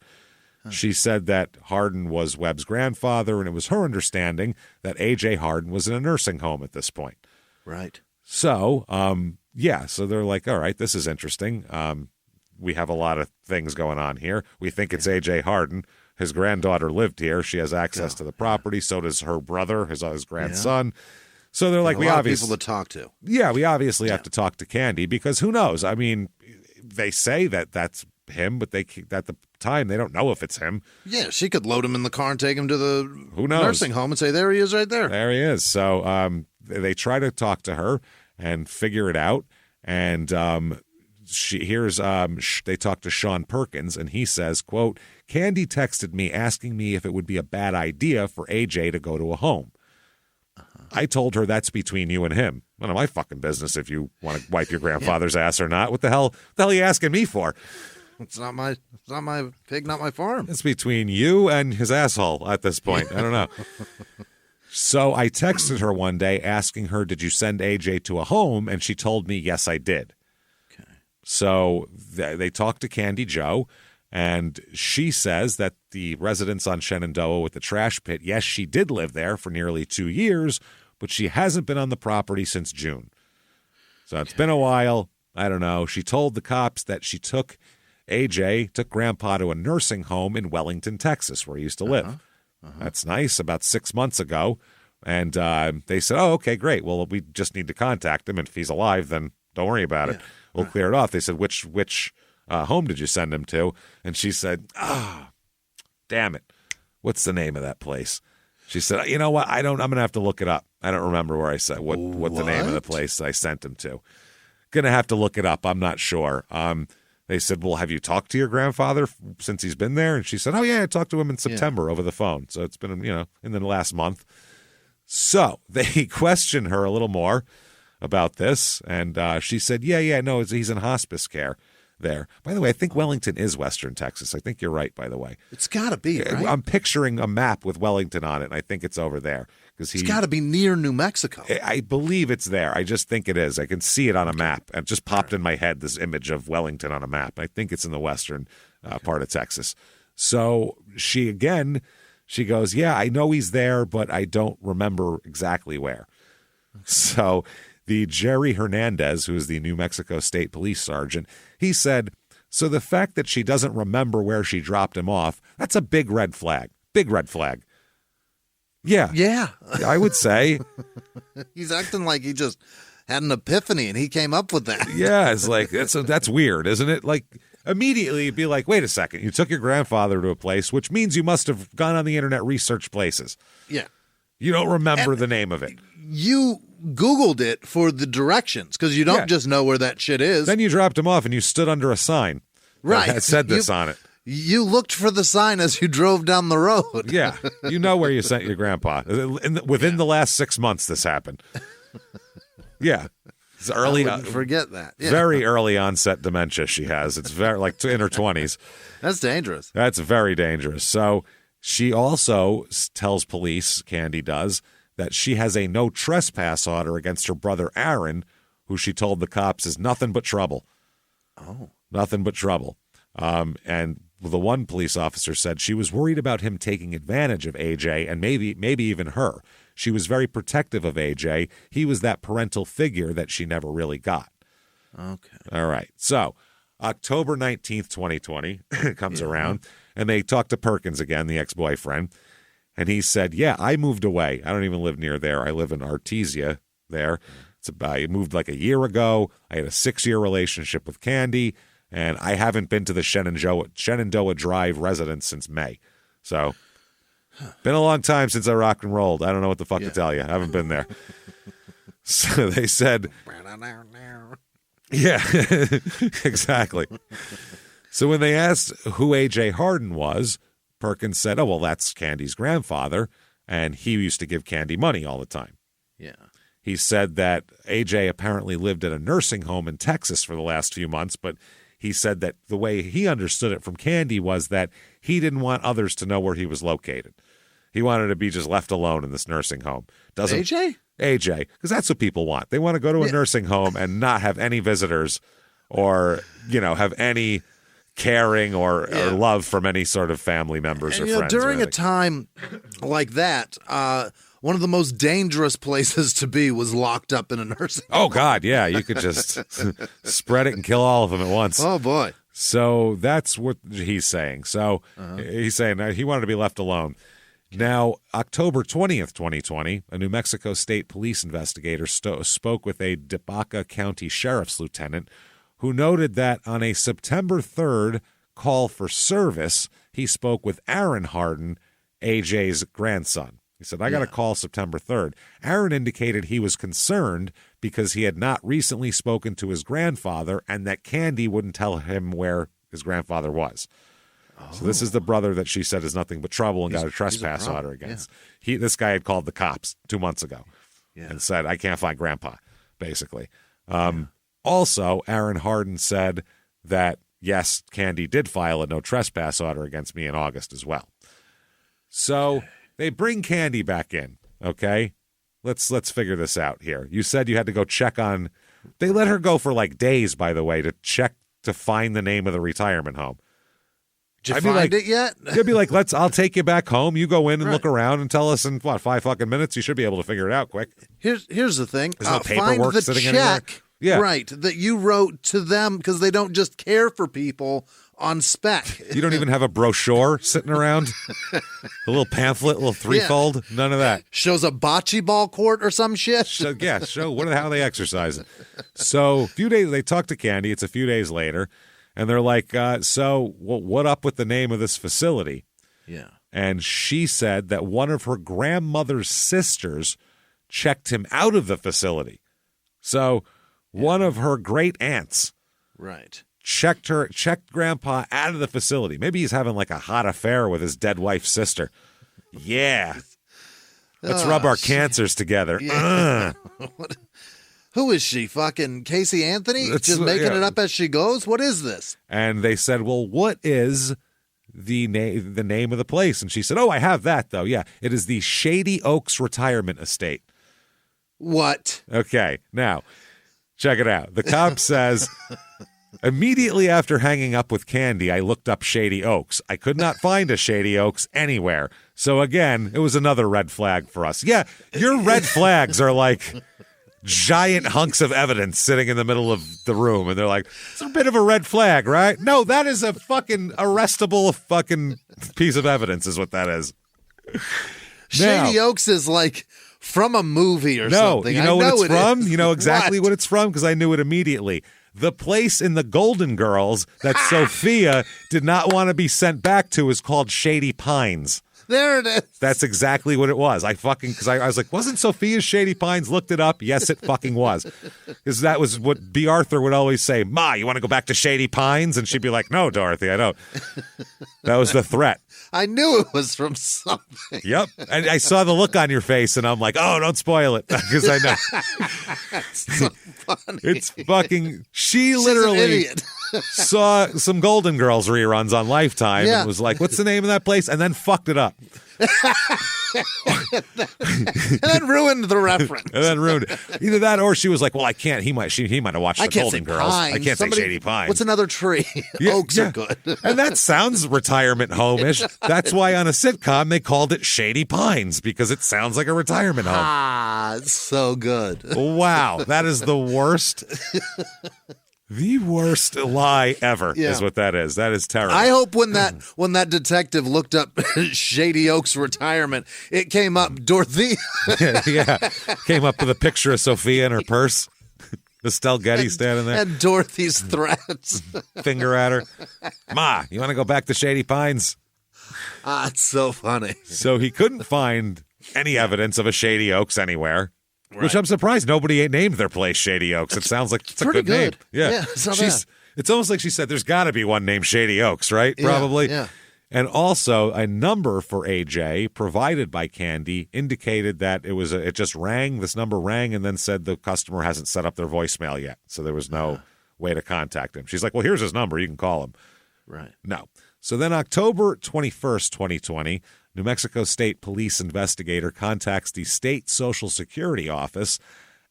Huh. She said that Harden was Webb's grandfather, and it was her understanding that A.J. Harden was in a nursing home at this point. Right. So, so they're like, all right, this is interesting. We have a lot of things going on here. We think it's A.J. Harden. His granddaughter lived here. She has access to the property. So does her brother, his grandson. Yeah. So they're like, we obviously people to talk to. Yeah, we obviously have to talk to Candy because who knows? I mean, they say that that's him, but at the time they don't know if it's him. Yeah, she could load him in the car and take him to the nursing home and say, there he is right there. There he is. So they try to talk to her and figure it out. And they talked to Sean Perkins, and he says, quote, Candy texted me asking me if it would be a bad idea for AJ to go to a home. I told her that's between you and him. None of my fucking business if you want to wipe your grandfather's ass or not. What the hell are you asking me for? It's not my pig, not my farm. It's between you and his asshole at this point. I don't know. So I texted her one day asking her, did you send AJ to a home? And she told me, yes, I did. Okay. So they talked to Candy Joe, and she says that the residence on Shenandoah with the trash pit, yes, she did live there for nearly 2 years, but she hasn't been on the property since June. So it's been a while. I don't know. She told the cops that she took Grandpa to a nursing home in Wellington, Texas, where he used to live. That's nice. About 6 months ago. And they said, oh, okay, great. Well, we just need to contact him. And if he's alive, then don't worry about it. We'll clear it off. They said, which home did you send him to? And she said, damn it. What's the name of that place? She said, you know what? I'm going to have to look it up. I don't remember where I said what the name of the place I sent him to. Going to have to look it up. I'm not sure. They said, well, have you talked to your grandfather since he's been there? And she said, oh, yeah, I talked to him in September over the phone. So it's been, in the last month. So they questioned her a little more about this. And she said, no, he's in hospice care there. By the way, I think Wellington is Western Texas. I think you're right, by the way. It's got to be, right? I'm picturing a map with Wellington on it, and I think it's over there. It's got to be near New Mexico. I believe it's there. I just think it is. I can see it on a map. It just popped in my head, this image of Wellington on a map. I think it's in the western part of Texas. So she goes, yeah, I know he's there, but I don't remember exactly where. So the Jerry Hernandez, who is the New Mexico State Police Sergeant, he said, so the fact that she doesn't remember where she dropped him off, that's a big red flag. Big red flag. Yeah. Yeah. I would say. He's acting like he just had an epiphany and he came up with that. Yeah, it's like, that's weird, isn't it? Like, immediately you'd be like, wait a second, you took your grandfather to a place, which means you must have gone on the internet, researched places. Yeah. You don't remember the name of it. You Googled it for the directions because you don't just know where that shit is. Then you dropped him off and you stood under a sign that said this on it. You looked for the sign as you drove down the road. Yeah. You know where you sent your grandpa. Within the last 6 months, this happened. Yeah. It's early. I wouldn't forget that. Yeah. Very early onset dementia she has. It's very like in her 20s. That's dangerous. That's very dangerous. So she also tells police, Candy does, that she has a no trespass order against her brother Aaron, who she told the cops is nothing but trouble. Oh. Nothing but trouble. And the one police officer said she was worried about him taking advantage of AJ and maybe even her. She was very protective of AJ. He was that parental figure that she never really got. Okay. All right. So October 19th, 2020 comes around, and they talked to Perkins again, the ex-boyfriend. And he said, yeah, I moved away. I don't even live near there. I live in Artesia there. I moved like a year ago. I had a 6-year relationship with Candy, and I haven't been to the Shenandoah Drive residence since May. So, been a long time since I rock and rolled. I don't know what the fuck to tell you. I haven't been there. So they said, yeah, exactly. So when they asked who A.J. Harden was, Perkins said, oh, well, that's Candy's grandfather, and he used to give Candy money all the time. Yeah. He said that A.J. apparently lived at a nursing home in Texas for the last few months, but he said that the way he understood it from Candy was that he didn't want others to know where he was located. He wanted to be just left alone in this nursing home. A.J.? A.J., because that's what people want. They want to go to a nursing home and not have any visitors or, have any caring or love from any sort of family members or friends. During a time like that, one of the most dangerous places to be was locked up in a nursing home. Oh, God, yeah. You could just spread it and kill all of them at once. Oh, boy. So that's what he's saying. So he's saying he wanted to be left alone. Now, October 20th, 2020, a New Mexico State police investigator spoke with a Debaca County Sheriff's lieutenant who noted that on a September 3rd call for service, he spoke with Aaron Harden, AJ's grandson. He said, I got a call September 3rd. Aaron indicated he was concerned because he had not recently spoken to his grandfather and that Candy wouldn't tell him where his grandfather was. So this is the brother that she said is nothing but trouble and got a trespass order against. This guy had called the cops 2 months ago and said, I can't find Grandpa, basically. Also, Aaron Hardin said that, yes, Candy did file a no trespass order against me in August as well. So they bring Candy back in, okay? Let's figure this out here. You said you had to go check on... They let her go for like days, by the way, to check to find the name of the retirement home. Did you find it yet? You'd be like, I'll take you back home. You go in and look around and tell us in, 5 fucking minutes? You should be able to figure it out quick. Here's the thing. There's no paperwork find the sitting check, anywhere. Yeah. Right, that you wrote to them because they don't just care for people on spec. You don't even have a brochure sitting around? A little pamphlet, a little threefold? None of that. Shows a bocce ball court or some shit? Show what the hell they exercise. So a few days, they talk to Candy. It's a few days later. And they're like, what up with the name of this facility? Yeah. And she said that one of her grandmother's sisters checked him out of the facility. So one of her great aunts checked Grandpa out of the facility. Maybe he's having like a hot affair with his dead wife's sister. Yeah. Let's rub our cancers together. Yeah. Who is she? Fucking Casey Anthony? Just making it up as she goes? What is this? And they said, well, what is the name of the place? And she said, I have that, though. Yeah, it is the Shady Oaks Retirement Estate. What? Okay, now, check it out. The cop says, immediately after hanging up with Candy, I looked up Shady Oaks. I could not find a Shady Oaks anywhere. So again, it was another red flag for us. Yeah, your red flags are like... giant hunks of evidence sitting in the middle of the room, and they're like, it's a bit of a red flag, right? No, that is a fucking arrestable fucking piece of evidence is what that is. Shady Oaks is like from a movie or something. You know what it's from? You know exactly what it's from because I knew it immediately. The place in the Golden Girls that Sophia did not want to be sent back to is called Shady Pines. There it is. That's exactly what it was. Because I was like, wasn't Sophia's Shady Pines? Looked it up. Yes, it fucking was. Because that was what B. Arthur would always say. Ma, you want to go back to Shady Pines? And she'd be like, no, Dorothy, I don't. That was the threat. I knew it was from something. Yep. And I saw the look on your face, and I'm like, oh, don't spoil it. Because I know. It's so funny. It's fucking... She literally saw some Golden Girls reruns on Lifetime and was like, what's the name of that place? And then fucked it up. And then ruined the reference. And then ruined it. Either that or she was like, well, I can't. He might have watched the Golden Girls. Pines. I can't say Shady Pines. What's another tree? Oaks are good. And that sounds retirement home-ish. That's why on a sitcom they called it Shady Pines, because it sounds like a retirement home. It's so good. Wow. That is the worst. The worst lie ever is what that is. That is terrible. I hope when that detective looked up Shady Oaks retirement, it came up Dorothy. Yeah. Came up with a picture of Sophia in her purse. Estelle Getty standing there. And Dorothy's threats. Finger at her. Ma, you want to go back to Shady Pines? It's so funny. So he couldn't find any evidence of a Shady Oaks anywhere. Right. Which I'm surprised nobody named their place Shady Oaks. It sounds like it's a good name. Yeah, it's not bad. It's almost like she said there's got to be one named Shady Oaks, right? Probably. Yeah. And also a number for AJ provided by Candy indicated that it just rang. This number rang and then said the customer hasn't set up their voicemail yet. So there was no way to contact him. She's like, well, here's his number. You can call him. Right. No. So then October 21st, 2020, New Mexico State Police investigator contacts the state Social Security office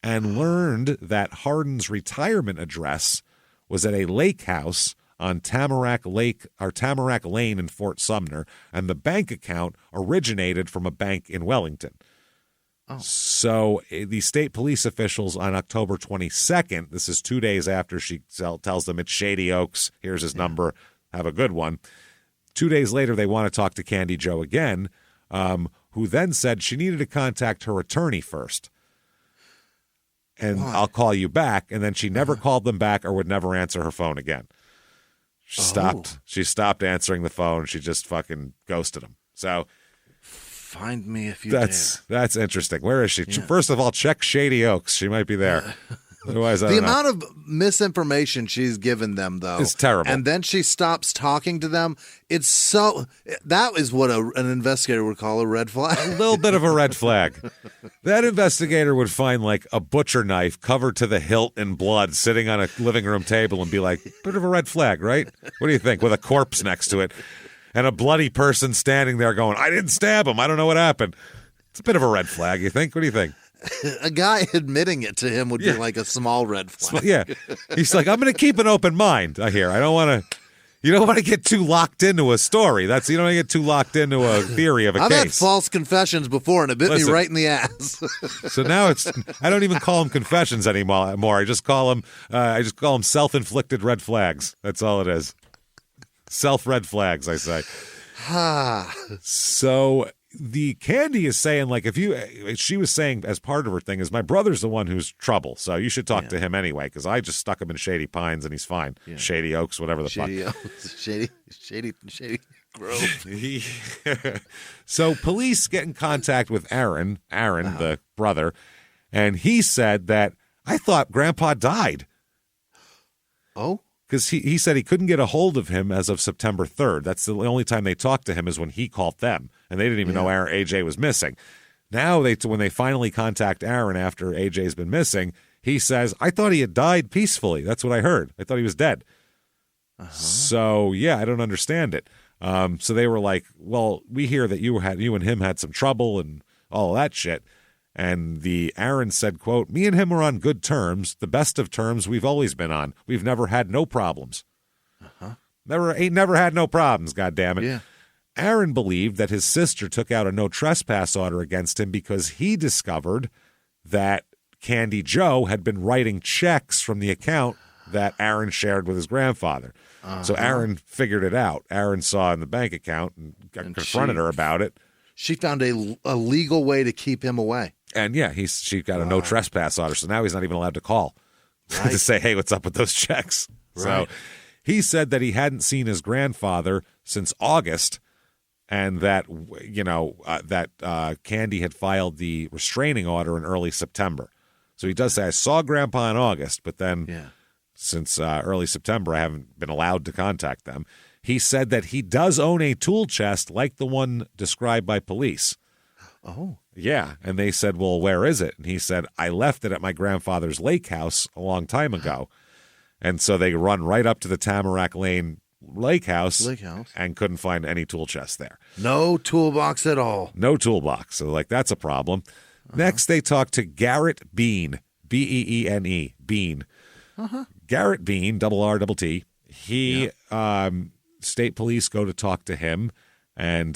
and learned that Hardin's retirement address was at a lake house on Tamarack Lane in Fort Sumner, and the bank account originated from a bank in Wellington. Oh. So the state police officials on October 22nd, this is 2 days after she tells them it's Shady Oaks, here's his number, have a good one. 2 days later, they want to talk to Candy Joe again, who then said she needed to contact her attorney first. And I'll call you back. And then she never called them back or would never answer her phone again. She stopped answering the phone. She just fucking ghosted him. So Find me if you That's interesting. Where is she? Yeah. First of all, check Shady Oaks. She might be there. Otherwise, the amount of misinformation she's given them, though, is terrible. And then she stops talking to them. It's so that is what an investigator would call a red flag. A little bit of a red flag. That investigator would find like a butcher knife covered to the hilt in blood sitting on a living room table and be like, bit of a red flag, right? What do you think? With a corpse next to it and a bloody person standing there going, I didn't stab him. I don't know what happened. It's a bit of a red flag, you think? What do you think? A guy admitting it to him would be like a small red flag. Yeah. He's like, I'm going to keep an open mind. I hear. You don't want to get too locked into a story. You don't want to get too locked into a theory of a I've case. had false confessions before, and it bit me right in the ass. So now I don't even call them confessions anymore. I just call them self-inflicted red flags. That's all it is. Self-red flags, I say. So the Candy is saying, like, she was saying as part of her thing is, my brother's the one who's trouble, so you should talk to him anyway, because I just stuck him in Shady Pines and he's fine. Yeah. Shady Oaks, whatever the fuck. Shady Grove. So police get in contact with Aaron, the brother, and he said that, I thought Grandpa died. Oh? Because he said he couldn't get a hold of him as of September 3rd. That's the only time they talked to him is when he called them. And they didn't even know AJ was missing. Now, when they finally contact Aaron after AJ's been missing, he says, I thought he had died peacefully. That's what I heard. I thought he was dead. So, yeah, I don't understand it. So they were like, well, we hear that you and him had some trouble and all that shit. And the Aaron said, quote, me and him are on good terms, the best of terms we've always been on. We've never had no problems. Never had no problems, goddammit. Yeah. Aaron believed that his sister took out a no trespass order against him because he discovered that Candy Joe had been writing checks from the account that Aaron shared with his grandfather. So Aaron figured it out. Aaron saw in the bank account and confronted her about it. She found a legal way to keep him away. And yeah, she got a no trespass order, so now he's not even allowed to call to say, hey, what's up with those checks? Right. So he said that he hadn't seen his grandfather since August, and that Candy had filed the restraining order in early September. So he does say, I saw Grandpa in August, but then since early September, I haven't been allowed to contact them. He said that he does own a tool chest like the one described by police. Oh. Yeah, and they said, well, where is it? And he said, I left it at my grandfather's lake house a long time ago. And so they run right up to the Tamarack Lane lake house and couldn't find any tool chest there. No toolbox at all. No toolbox. So, that's a problem. Next, they talked to Garrett Bean, Beene, Bean. Garrett Bean, RRT. He, state police go to talk to him, and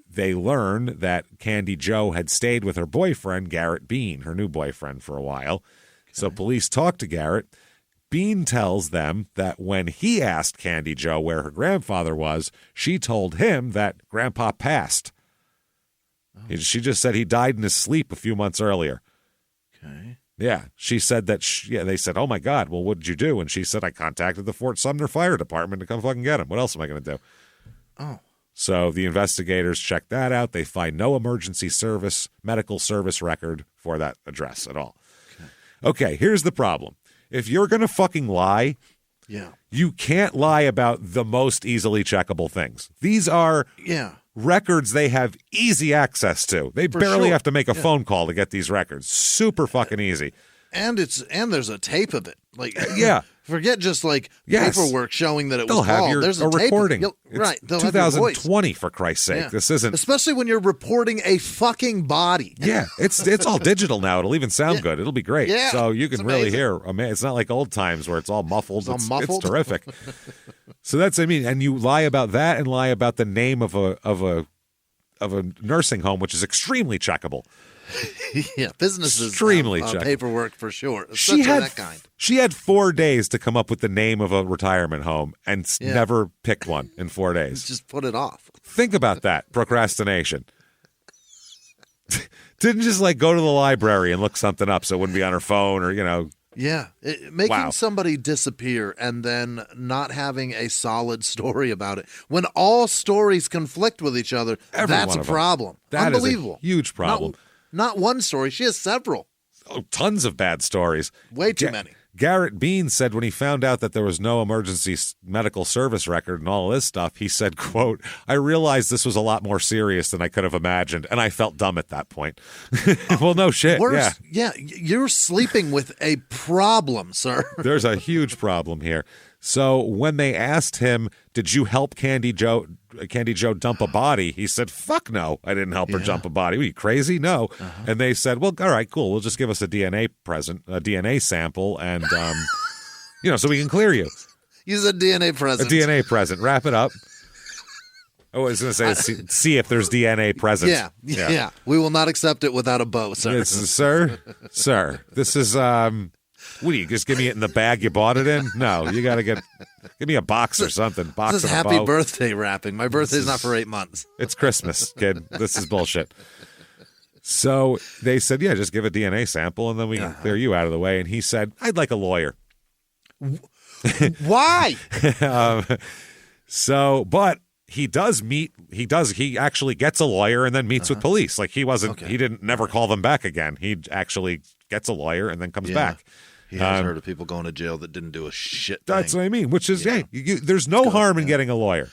they learn that Candy Joe had stayed with her boyfriend, Garrett Bean, her new boyfriend, for a while. Okay. So police talk to Garrett. Bean tells them that when he asked Candy Joe where her grandfather was, she told him that Grandpa passed. Oh. She just said he died in his sleep a few months earlier. Okay. Yeah, she said that, they said, oh my God, well, what did you do? And she said, I contacted the Fort Sumner Fire Department to come fucking get him. What else am I going to do? Oh. So the investigators check that out. They find no emergency medical service record for that address at all. Okay, here's the problem. If you're going to fucking lie, you can't lie about the most easily checkable things. These are records they have easy access to. They barely have to make a phone call to get these records. Super fucking easy. And there's a tape of it. Forget just paperwork showing that it was called. There's a recording. Right. It's 2020 for Christ's sake. Yeah. This isn't, especially when you're reporting a fucking body. Yeah, it's all digital now. It'll even sound good. It'll be great. Yeah, so you can really hear. It's not like old times where it's all muffled. It's terrific. So that's and you lie about that and lie about the name of a nursing home, which is extremely checkable. Yeah, businesses extremely paperwork for sure. Especially that kind. She had 4 days to come up with the name of a retirement home and never picked one in 4 days. Just put it off. Think about that procrastination. Didn't just go to the library and look something up so it wouldn't be on her phone or Yeah. Making Wow. somebody disappear and then not having a solid story about it. When all stories conflict with each other, that's a problem. That Unbelievable. is a huge problem. Not one story. She has several. Oh, tons of bad stories. Way too many. Garrett Bean said when he found out that there was no emergency medical service record and all this stuff, he said, quote, I realized this was a lot more serious than I could have imagined, and I felt dumb at that point. Well, no shit. Worse, yeah, you're sleeping with a problem, sir. There's a huge problem here. So when they asked him, did you help Candy Joe dump a body? He said, fuck no, I didn't help her dump a body. Are you crazy? No. And they said, well, all right, cool. We'll just give us a DNA sample, and, so we can clear you. Use a DNA present. A DNA present. Wrap it up. Oh, I was going to say, see if there's DNA present. Yeah. We will not accept it without a bow, sir. Sir, this is, what do you just give me it in the bag you bought it in? No, you got to give me a box or something. Box this is and a happy bow. birthday wrapping. My birthday's not for 8 months. It's Christmas, kid. This is bullshit. So they said, yeah, just give a DNA sample and then we can clear you out of the way. And he said, I'd like a lawyer. Why? But he actually gets a lawyer and then meets with police. Like he didn't never call them back again. He actually gets a lawyer and then comes back. He has heard of people going to jail that didn't do a shit thing. That's what I mean, which is, there's no harm in getting a lawyer.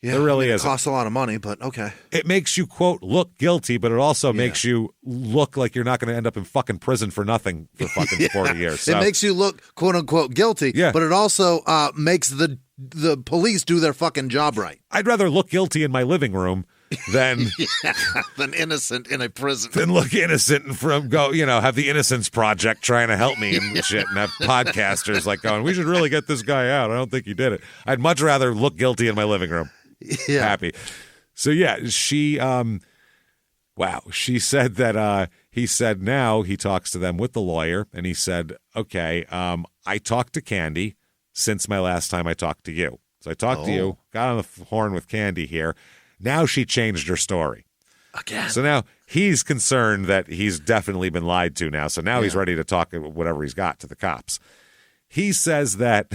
Yeah, there really is. It costs a lot of money, but okay. It makes you, quote, look guilty, but it also makes you look like you're not going to end up in fucking prison for nothing for fucking 40 years. So. It makes you look, quote unquote, guilty, but it also makes the police do their fucking job right. I'd rather look guilty in my living room than than innocent in a prison. Than look innocent and have the Innocence Project trying to help me and shit, and have podcasters like going, we should really get this guy out. I don't think he did it. I'd much rather look guilty in my living room. Yeah. Happy. So she said that he said now he talks to them with the lawyer, and he said, okay, I talked to Candy since my last time I talked to you. So I talked to you, got on the horn with Candy here. Now she changed her story. Again. So now he's concerned that he's definitely been lied to now. So now he's ready to talk whatever he's got to the cops. He says that,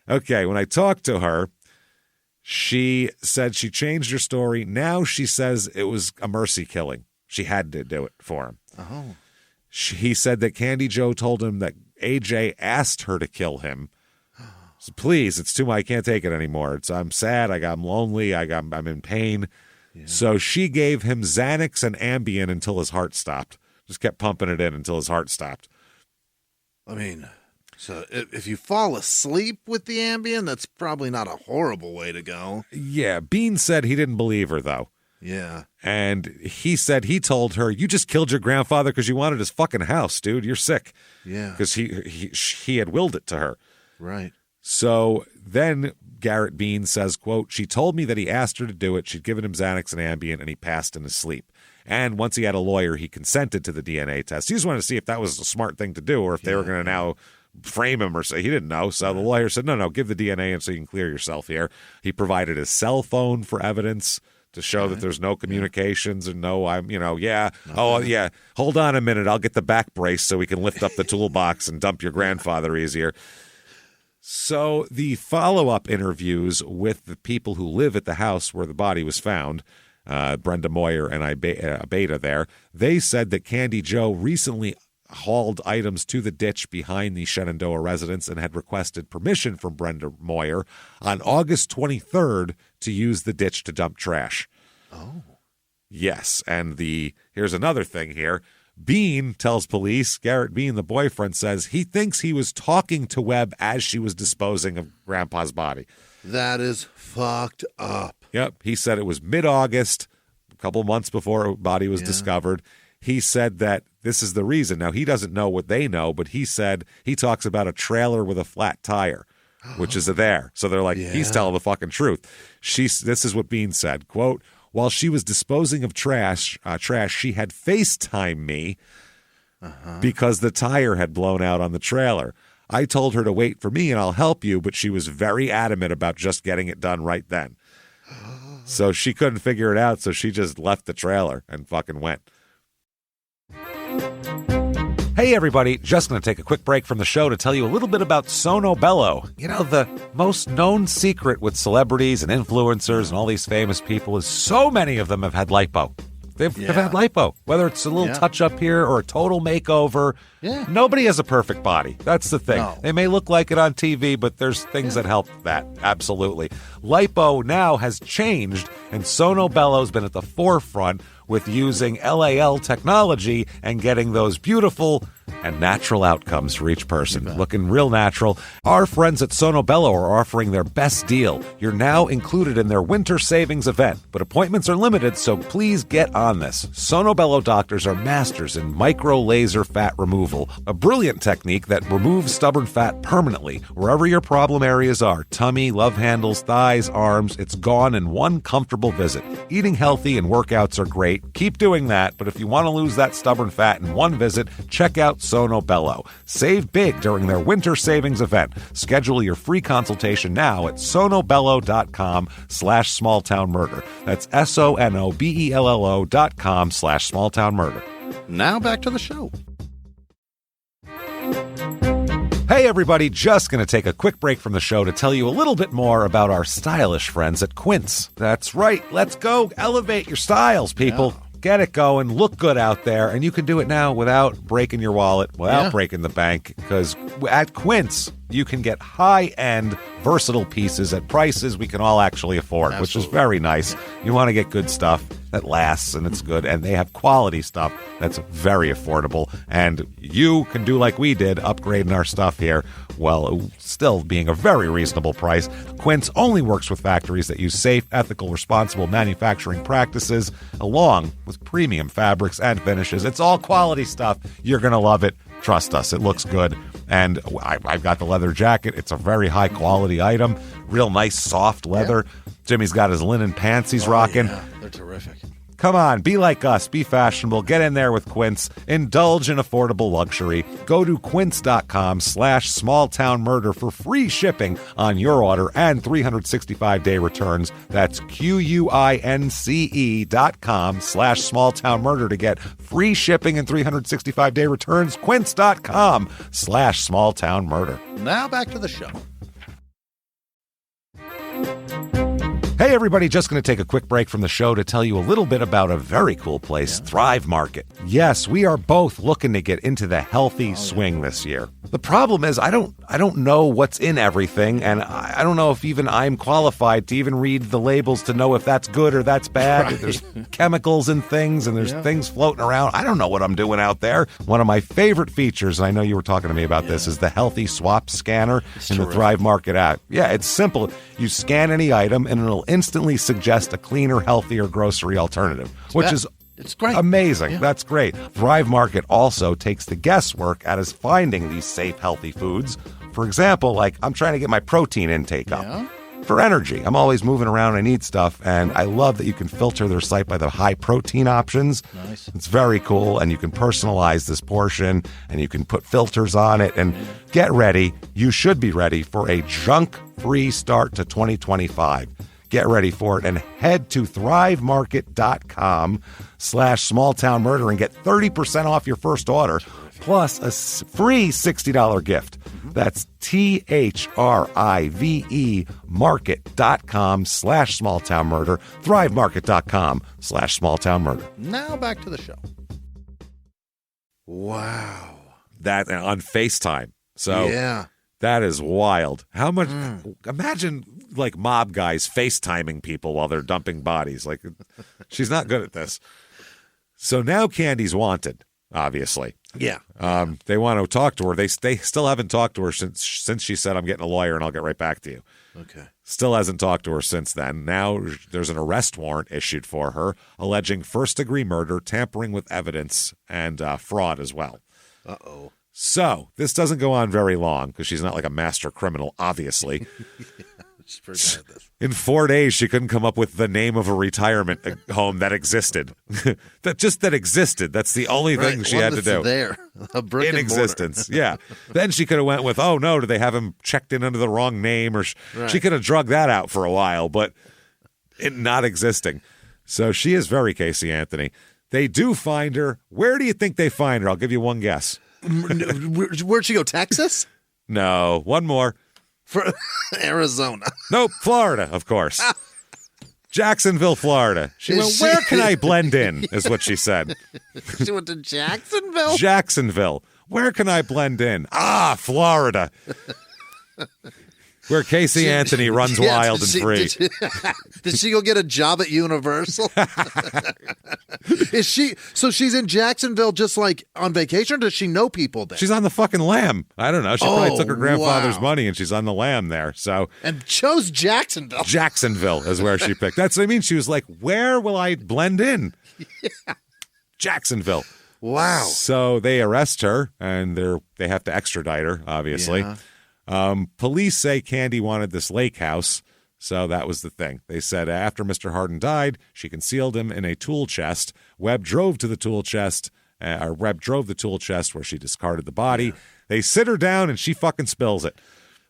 okay, when I talked to her, she said she changed her story. Now she says it was a mercy killing. She had to do it for him. Oh. He said that Candy Joe told him that AJ asked her to kill him. So please, it's too much. I can't take it anymore. I'm sad. I'm lonely. I'm in pain. Yeah. So she gave him Xanax and Ambien until his heart stopped. Just kept pumping it in until his heart stopped. I mean, so if you fall asleep with the Ambien, that's probably not a horrible way to go. Yeah. Bean said he didn't believe her, though. Yeah. And he said he told her, you just killed your grandfather because you wanted his fucking house, dude. You're sick. Yeah. Because he had willed it to her. Right. So then Garrett Bean says, quote, she told me that he asked her to do it. She'd given him Xanax and Ambien, and he passed in his sleep. And once he had a lawyer, he consented to the DNA test. He just wanted to see if that was a smart thing to do or if they were going to now frame him or say he didn't know. So the lawyer said, no, give the DNA and so you can clear yourself here. He provided his cell phone for evidence to show that there's no communications and hold on a minute. I'll get the back brace so we can lift up the toolbox and dump your grandfather easier. So the follow-up interviews with the people who live at the house where the body was found, Brenda Moyer and Abeda there, they said that Candy Joe recently hauled items to the ditch behind the Shenandoah residence and had requested permission from Brenda Moyer on August 23rd to use the ditch to dump trash. Oh. Yes, and here's another thing here. Bean tells police, Garrett Bean, the boyfriend, says he thinks he was talking to Webb as she was disposing of Grandpa's body. That is fucked up. Yep. He said it was mid-August, a couple months before a body was discovered. He said that this is the reason. Now, he doesn't know what they know, but he said he talks about a trailer with a flat tire, which is there. So they're like, he's telling the fucking truth. This is what Bean said, quote, while she was disposing of trash, she had FaceTime me because the tire had blown out on the trailer. I told her to wait for me and I'll help you, but she was very adamant about just getting it done right then. So she couldn't figure it out, so she just left the trailer and fucking went. Hey, everybody. Just going to take a quick break from the show to tell you a little bit about Sono Bello. You know, the most known secret with celebrities and influencers and all these famous people is so many of them have had lipo. They've had lipo, whether it's a little touch-up here or a total makeover. Yeah. Nobody has a perfect body. That's the thing. No. They may look like it on TV, but there's things that help that. Absolutely. Lipo now has changed, and Sono Bello's been at the forefront with using LAL technology and getting those beautiful and natural outcomes for each person. Looking real natural. Our friends at Sono Bello are offering their best deal. You're now included in their winter savings event, but appointments are limited, so please get on this. Sono Bello doctors are masters in micro-laser fat removal, a brilliant technique that removes stubborn fat permanently. Wherever your problem areas are, tummy, love handles, thighs, arms, it's gone in one comfortable visit. Eating healthy and workouts are great. Keep doing that, but if you want to lose that stubborn fat in one visit, check out Sono Bello. Save big during their winter savings event. Schedule your free consultation now at sonobello.com/smalltownmurder. That's sonobello.com/smalltownmurder. Now back to the show. Hey, everybody, just going to take a quick break from the show to tell you a little bit more about our stylish friends at Quince. That's right. Let's go elevate your styles, people. Yeah. Get it going. Look good out there. And you can do it now without breaking your wallet, without breaking the bank, because at Quince, you can get high-end, versatile pieces at prices we can all actually afford, which is very nice. You want to get good stuff that lasts and it's good, and they have quality stuff that's very affordable. And you can do like we did, upgrading our stuff here, while still being a very reasonable price. Quince only works with factories that use safe, ethical, responsible manufacturing practices, along with premium fabrics and finishes. It's all quality stuff. You're going to love it. Trust us, it looks good. And I've got the leather jacket. It's a very high-quality item. Real nice, soft leather. Yeah. Jimmie's got his linen pants he's rocking. Yeah, they're terrific. Come on, be like us. Be fashionable. Get in there with Quince. Indulge in affordable luxury. Go to quince.com/smalltownmurder for free shipping on your order and 365-day returns. That's QUINCE.com/smalltownmurder to get free shipping and 365-day returns. Quince.com/smalltownmurder. Now back to the show. Hey, everybody, just going to take a quick break from the show to tell you a little bit about a very cool place, Thrive Market. Yes, we are both looking to get into the healthy swing this year. The problem is I don't know what's in everything, and I don't know if even I'm qualified to even read the labels to know if that's good or that's bad. Right. There's chemicals in things, and there's things floating around. I don't know what I'm doing out there. One of my favorite features, and I know you were talking to me about this, is the Healthy Swap Scanner in the Thrive Market app. Yeah, it's simple. You scan any item, and it'll instantly suggest a cleaner, healthier grocery alternative, it's great. Amazing. Yeah. That's great. Thrive Market also takes the guesswork out of finding these safe, healthy foods. For example, like I'm trying to get my protein intake up for energy. I'm always moving around. I need stuff, and I love that you can filter their site by the high protein options. Nice. It's very cool, and you can personalize this portion, and you can put filters on it, and get ready. You should be ready for a junk-free start to 2025. Get ready for it and head to thrivemarket.com/smalltownmurder and get 30% off your first order plus a free $60 gift. That's THRIVE market.com/smalltownmurder, thrivemarket.com/smalltownmurder. Now back to the show. Wow. That on FaceTime. So that is wild. How much? Imagine like mob guys FaceTiming people while they're dumping bodies. Like, she's not good at this. So now Candy's wanted, obviously. Yeah. They want to talk to her. They still haven't talked to her since she said, "I'm getting a lawyer and I'll get right back to you." Okay. Still hasn't talked to her since then. Now there's an arrest warrant issued for her, alleging first-degree murder, tampering with evidence, and fraud as well. Uh-oh. So this doesn't go on very long because she's not like a master criminal, obviously. She's pretty bad at this. In 4 days, she couldn't come up with the name of a retirement home that existed. that existed. That's the only thing she had to do. There, a brick in existence. Yeah. Then she could have went with, "Oh no, did they have him checked in under the wrong name?" Or she could have drugged that out for a while, but it not existing. So she is very Casey Anthony. They do find her. Where do you think they find her? I'll give you one guess. Where'd she go? Texas? No, one more. For Arizona. Nope, Florida, of course. Jacksonville, Florida. She went, where can I blend in, is what she said. She went to Jacksonville? Jacksonville. Where can I blend in? Florida. Where Casey Anthony runs wild and free. Did she go get a job at Universal? So she's in Jacksonville just like on vacation, or does she know people there? She's on the fucking lam. I don't know. She probably took her grandfather's money and she's on the lam there. So and chose Jacksonville. Jacksonville is where she picked. That's what I mean. She was like, where will I blend in? Yeah. Jacksonville. Wow. So they arrest her and they have to extradite her, obviously. Yeah. Police say Candy wanted this lake house, so that was the thing. They said after Mr. Hardin died, she concealed him in a tool chest. Webb drove the tool chest where she discarded the body. Yeah. They sit her down and she fucking spills it.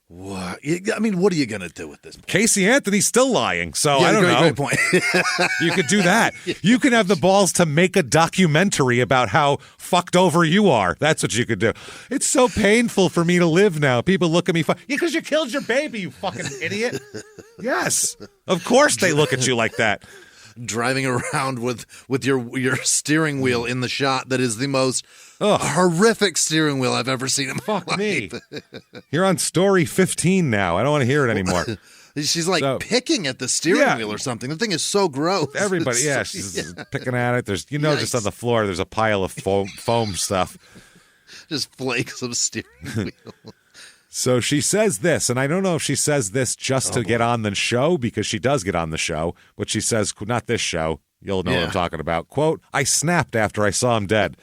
What? I mean, what are you going to do with this? Casey Anthony's still lying, so I don't know. Great point. You could do that. You can have the balls to make a documentary about how fucked over you are. That's what you could do. It's so painful for me to live now. People look at me, because you killed your baby, you fucking idiot. Yes, of course they look at you like that. Driving around with your steering wheel in the shot that is the most horrific steering wheel I've ever seen in my life. Me. You're on story 15 now. I don't want to hear it anymore. She's like picking at the steering wheel or something. The thing is so gross. Everybody, she's picking at it. There's, just on the floor, there's a pile of foam stuff. Just flakes of steering wheel. So she says this, and I don't know if she says this just to get on the show, because she does get on the show, but she says, not this show, you'll know what I'm talking about. Quote, I snapped after I saw him dead.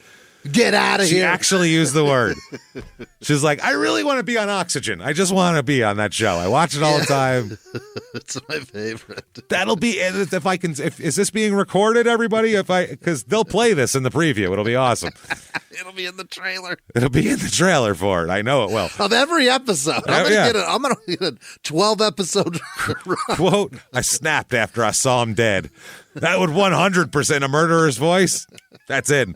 Get out of here. She actually used the word. She's like, I really want to be on Oxygen. I just want to be on that show. I watch it all the time. It's my favorite. That'll be it. Is this being recorded, everybody? Because they'll play this in the preview. It'll be awesome. It'll be in the trailer. It'll be in the trailer for it. I know it will. Of every episode. I'm going to get a 12 episode. Quote, I snapped after I saw him dead. That would 100% a murderer's voice. That's it.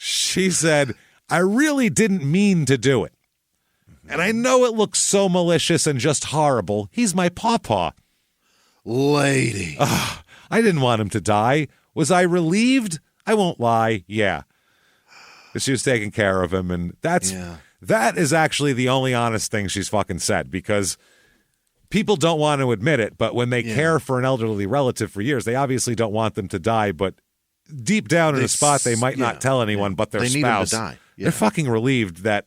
She said, I really didn't mean to do it. And I know it looks so malicious and just horrible. He's my pawpaw. Lady. I didn't want him to die. Was I relieved? I won't lie. Yeah. She was taking care of him. And that is actually the only honest thing she's fucking said, because people don't want to admit it. But when they care for an elderly relative for years, they obviously don't want them to die. But deep down in a spot they might not tell anyone but their spouse. Need them to die. Yeah. They're fucking relieved that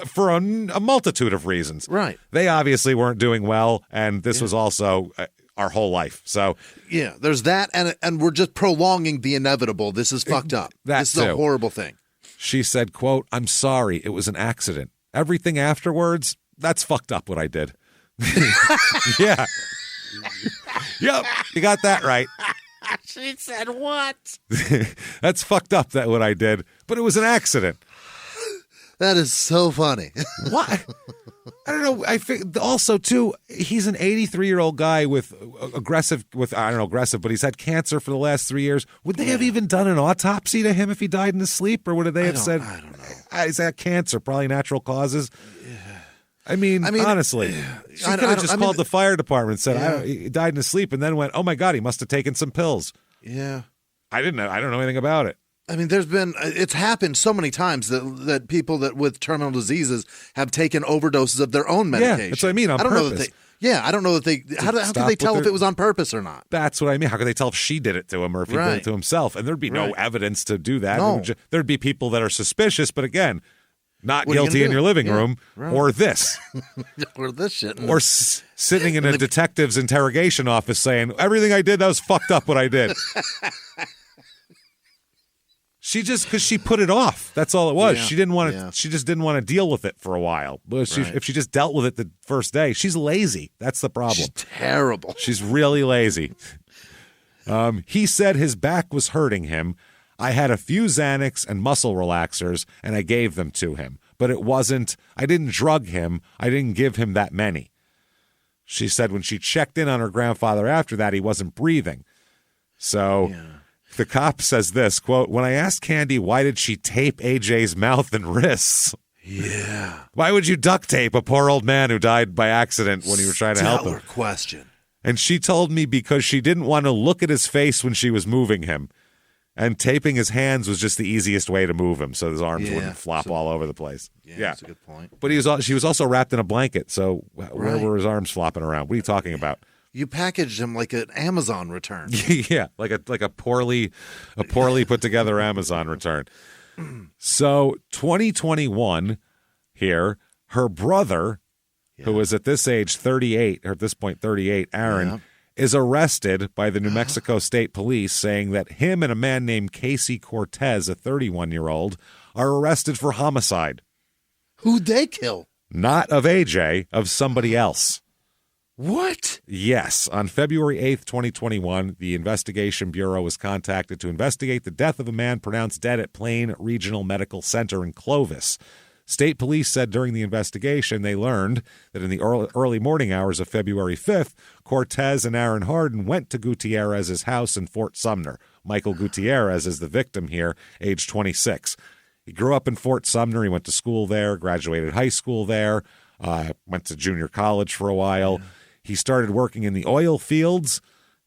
for a multitude of reasons. Right. They obviously weren't doing well, and this was also our whole life. So there's that, and we're just prolonging the inevitable. This is fucked up. This is a horrible thing. She said, quote, I'm sorry, it was an accident. Everything afterwards, that's fucked up what I did. Yeah. Yep, you got that right. She said what? That's fucked up, that what I did. But it was an accident. That is so funny. What? I don't know. I think also, too, he's an 83-year-old guy with aggressive, but he's had cancer for the last 3 years. Would they have even done an autopsy to him if he died in his sleep? Or would they have said, I don't know. He's had cancer, probably natural causes? I mean, honestly, she could have just called the fire department and said, he died in his sleep, and then went, oh my God, he must have taken some pills. Yeah. I don't know anything about it. I mean, it's happened so many times that people that with terminal diseases have taken overdoses of their own medication. Yeah, that's what I mean, on purpose. I don't know that they, how could they tell if it was on purpose or not? That's what I mean. How could they tell if she did it to him or if he did it to himself? And there'd be no evidence to do that. No. There'd be people that are suspicious, but again, not guilty in your living room, or this. Or this shit. Or sitting in a detective's interrogation office saying, everything I did, that was fucked up what I did. Because she put it off. That's all it was. Yeah. She didn't want to. She just didn't want to deal with it for a while. But if she just dealt with it the first day, she's lazy. That's the problem. She's terrible. She's really lazy. He said his back was hurting him. I had a few Xanax and muscle relaxers, and I gave them to him. But it wasn't. I didn't drug him. I didn't give him that many. She said when she checked in on her grandfather after that, he wasn't breathing. So. Yeah. The cop says this, quote, "When I asked Candy why did she tape AJ's mouth and wrists? Yeah. Why would you duct tape a poor old man who died by accident when you were trying to help him?" Stellar question. And she told me because she didn't want to look at his face when she was moving him. And taping his hands was just the easiest way to move him so his arms wouldn't flop all over the place. Yeah, that's a good point. But she was also wrapped in a blanket, so where were his arms flopping around? What are you talking about? You packaged him like an Amazon return. Yeah, like a poorly put together Amazon return. So 2021 here, her brother, who was at this age 38, or at this point 38, Aaron, is arrested by the New Mexico State Police, saying that him and a man named Casey Cortez, a 31-year-old, are arrested for homicide. Who'd they kill? Not of AJ, of somebody else. What? Yes. On February 8th, 2021, the Investigation Bureau was contacted to investigate the death of a man pronounced dead at Plain Regional Medical Center in Clovis. State police said during the investigation they learned that in the early morning hours of February 5th, Cortez and Aaron Hardin went to Gutierrez's house in Fort Sumner. Michael Gutierrez is the victim here, age 26. He grew up in Fort Sumner. He went to school there, graduated high school there, went to junior college for a while. Yeah. He started working in the oil fields,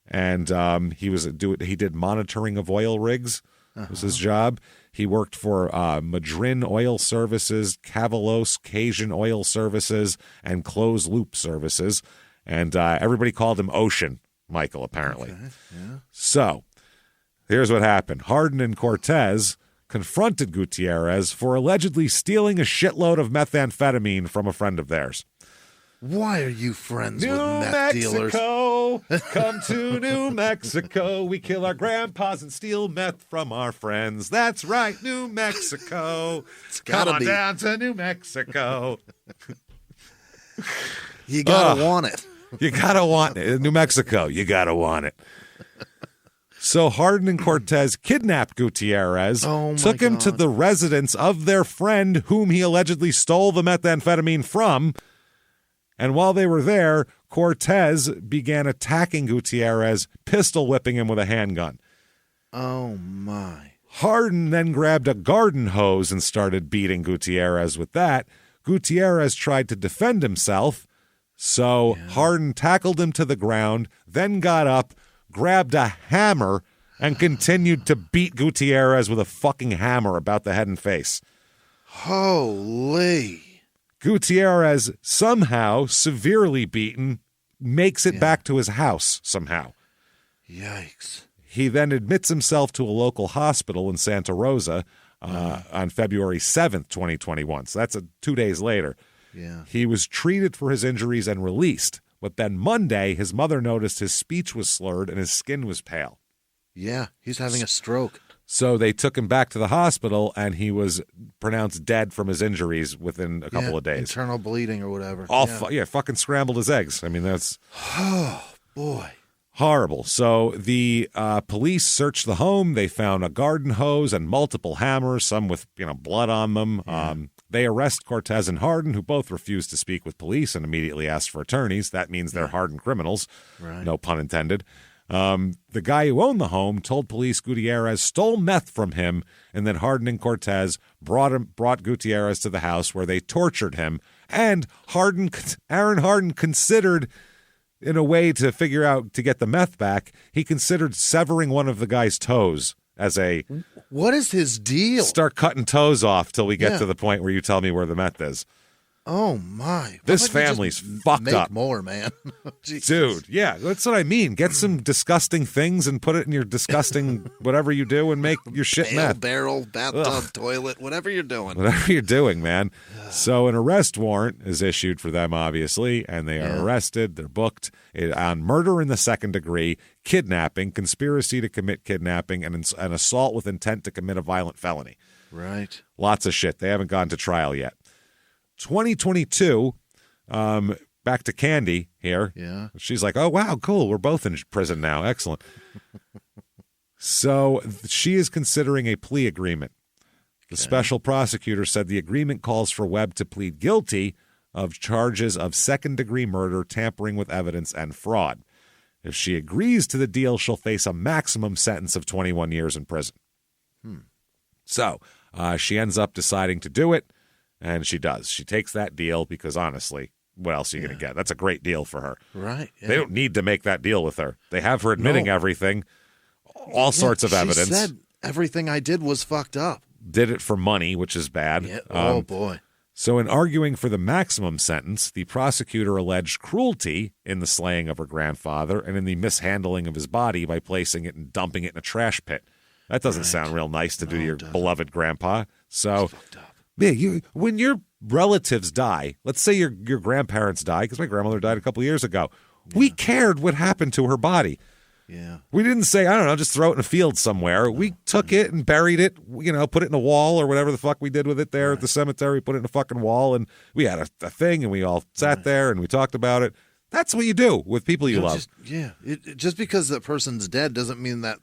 and he did monitoring of oil rigs. Was his job. He worked for Madrin Oil Services, Cavalos Cajun Oil Services, and Close Loop Services. And everybody called him Ocean Michael, apparently. Okay. Yeah. So here's what happened. Hardin and Cortez confronted Gutierrez for allegedly stealing a shitload of methamphetamine from a friend of theirs. Why are you friends with meth dealers? New Mexico, come to New Mexico. We kill our grandpas and steal meth from our friends. That's right, New Mexico. Come on down to New Mexico. You gotta want it. You gotta want it. New Mexico, you gotta want it. So Hardin and Cortez kidnapped Gutierrez, took him to the residence of their friend whom he allegedly stole the methamphetamine from. And while they were there, Cortez began attacking Gutierrez, pistol whipping him with a handgun. Oh, my. Hardin then grabbed a garden hose and started beating Gutierrez with that. Gutierrez tried to defend himself, so Hardin tackled him to the ground, then got up, grabbed a hammer, and continued to beat Gutierrez with a fucking hammer about the head and face. Holy. Gutierrez, somehow severely beaten, makes it back to his house somehow. Yikes. He then admits himself to a local hospital in Santa Rosa on February 7th, 2021. So that's 2 days later. Yeah. He was treated for his injuries and released. But then Monday, his mother noticed his speech was slurred and his skin was pale. Yeah, he's having a stroke. So they took him back to the hospital, and he was pronounced dead from his injuries within a couple of days. Internal bleeding or whatever. Fucking scrambled his eggs. I mean, that's... Oh, boy. Horrible. So the police searched the home. They found a garden hose and multiple hammers, some with blood on them. Yeah. They arrest Cortez and Hardin, who both refused to speak with police and immediately asked for attorneys. That means they're hardened criminals. Right. No pun intended. The guy who owned the home told police Gutierrez stole meth from him, and then Hardin and Cortez brought Gutierrez to the house where they tortured him. And Aaron Hardin considered, in a way to figure out to get the meth back, he considered severing one of the guy's toes as a... What is his deal? Start cutting toes off till we get to the point where you tell me where the meth is. Oh, my. This family's fucked up. Make more, man. Dude, yeah, that's what I mean. Get some disgusting things and put it in your disgusting whatever you do and make your shit meth. Barrel, bathtub, toilet, whatever you're doing. Whatever you're doing, man. So an arrest warrant is issued for them, obviously, and they are arrested. They're booked on murder in the second degree, kidnapping, conspiracy to commit kidnapping, and assault with intent to commit a violent felony. Right. Lots of shit. They haven't gone to trial yet. 2022, back to Candy here. Yeah. She's like, oh, wow, cool. We're both in prison now. Excellent. So she is considering a plea agreement. The special prosecutor said the agreement calls for Webb to plead guilty of charges of second-degree murder, tampering with evidence, and fraud. If she agrees to the deal, she'll face a maximum sentence of 21 years in prison. So she ends up deciding to do it, and she does. She takes that deal because, honestly, what else are you going to get? That's a great deal for her. Right. Yeah. They don't need to make that deal with her. They have her admitting everything, all sorts of evidence. She said everything I did was fucked up. Did it for money, which is bad. Yeah. Oh, boy. So in arguing for the maximum sentence, the prosecutor alleged cruelty in the slaying of her grandfather and in the mishandling of his body by placing it and dumping it in a trash pit. That doesn't sound real nice to do to your beloved grandpa. So, yeah, when your relatives die, let's say your grandparents die, because my grandmother died a couple of years ago, we cared what happened to her body. Yeah. We didn't say, I don't know, just throw it in a field somewhere. We took it and buried it, put it in a wall or whatever the fuck we did with it there at the cemetery. Put it in a fucking wall, and we had a thing, and we all sat there and we talked about it. That's what you do with people you love. Just because that person's dead doesn't mean that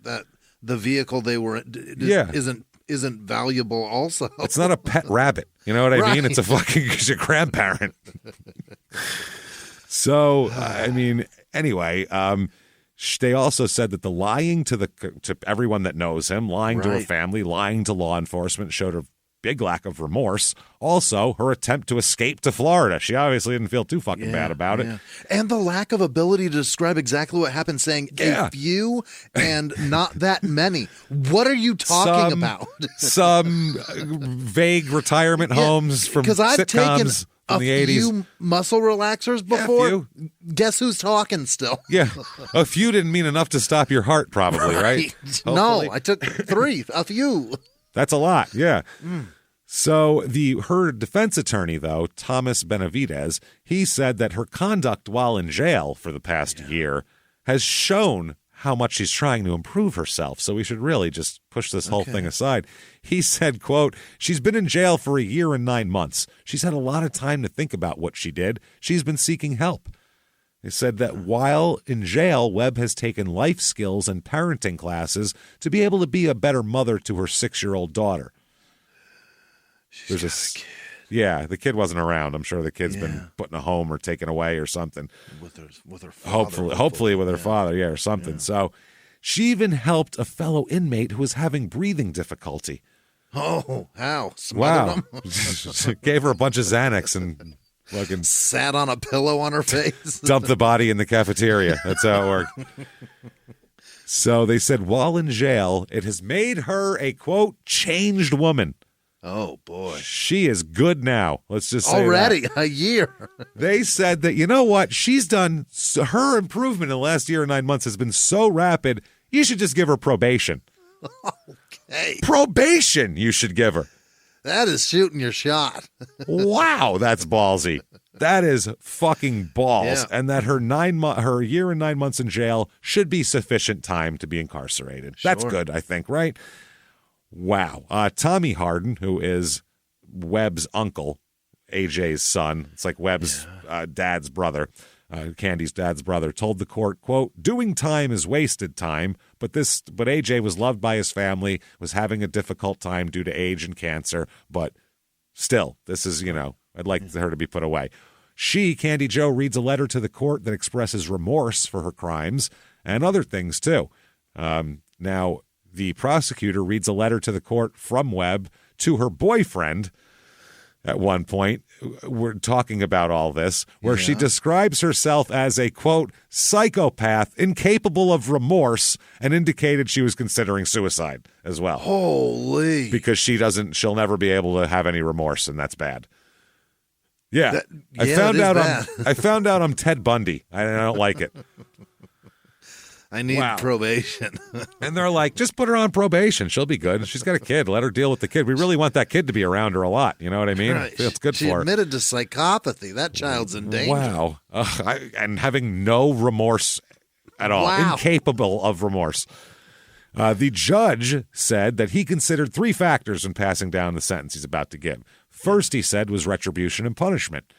the vehicle they were in isn't valuable also. It's not a pet rabbit. You know what I mean? It's it's your grandparent. So, anyway, they also said that the lying to everyone that knows him, lying to her family, lying to law enforcement showed a big lack of remorse. Also, her attempt to escape to Florida. She obviously didn't feel too fucking bad about it. And the lack of ability to describe exactly what happened, saying a few and not that many. What are you talking about? Some vague retirement homes from sitcoms in the 80s. Few muscle relaxers before. Guess who's talking still? Yeah. A few didn't mean enough to stop your heart, probably, right? No, I took 3. A few. That's a lot, yeah. So her defense attorney, though, Thomas Benavidez, he said that her conduct while in jail for the past year has shown how much she's trying to improve herself. So we should really just push this whole thing aside. He said, quote, she's been in jail for a year and 9 months. She's had a lot of time to think about what she did. She's been seeking help. They said that while in jail, Webb has taken life skills and parenting classes to be able to be a better mother to her 6-year-old daughter. She's got a kid. Yeah, the kid wasn't around. I'm sure the kid's been put in a home or taken away or something. With her father. Hopefully with her father, or something. Yeah. So she even helped a fellow inmate who was having breathing difficulty. Oh, how? Wow. Gave her a bunch of Xanax and fucking sat on a pillow on her face. Dumped the body in the cafeteria. That's how it worked. So they said while in jail, it has made her a, quote, changed woman. Oh, boy. She is good now. Let's just say already a year. They said that, you know what? She's done, her improvement in the last year and 9 months has been so rapid, you should just give her probation. Okay. Probation you should give her. That is shooting your shot. Wow, that's ballsy. That is fucking balls. Yeah. And that her year and 9 months in jail should be sufficient time to be incarcerated. Sure. That's good, I think, right? Wow. Tommy Harden, who is Webb's uncle, AJ's son, it's like Webb's dad's brother, Candy's dad's brother, told the court, quote, doing time is wasted time, but AJ was loved by his family, was having a difficult time due to age and cancer, but still, this is, I'd like her to be put away. She, Candy Jo, reads a letter to the court that expresses remorse for her crimes and other things, too. Now, the prosecutor reads a letter to the court from Webb to her boyfriend at one point. We're talking about all this, where she describes herself as a, quote, psychopath incapable of remorse, and indicated she was considering suicide as well. Holy. Because she'll never be able to have any remorse, and that's bad. Yeah. I found out I'm Ted Bundy. I don't like it. I need probation. And they're like, just put her on probation. She'll be good. She's got a kid. Let her deal with the kid. We really want that kid to be around her a lot. You know what I mean? Right. It's good for her. She admitted to psychopathy. That child's in danger. Wow. And having no remorse at all. Wow. Incapable of remorse. The judge said that he considered 3 factors in passing down the sentence he's about to give. First, he said, was retribution and punishment.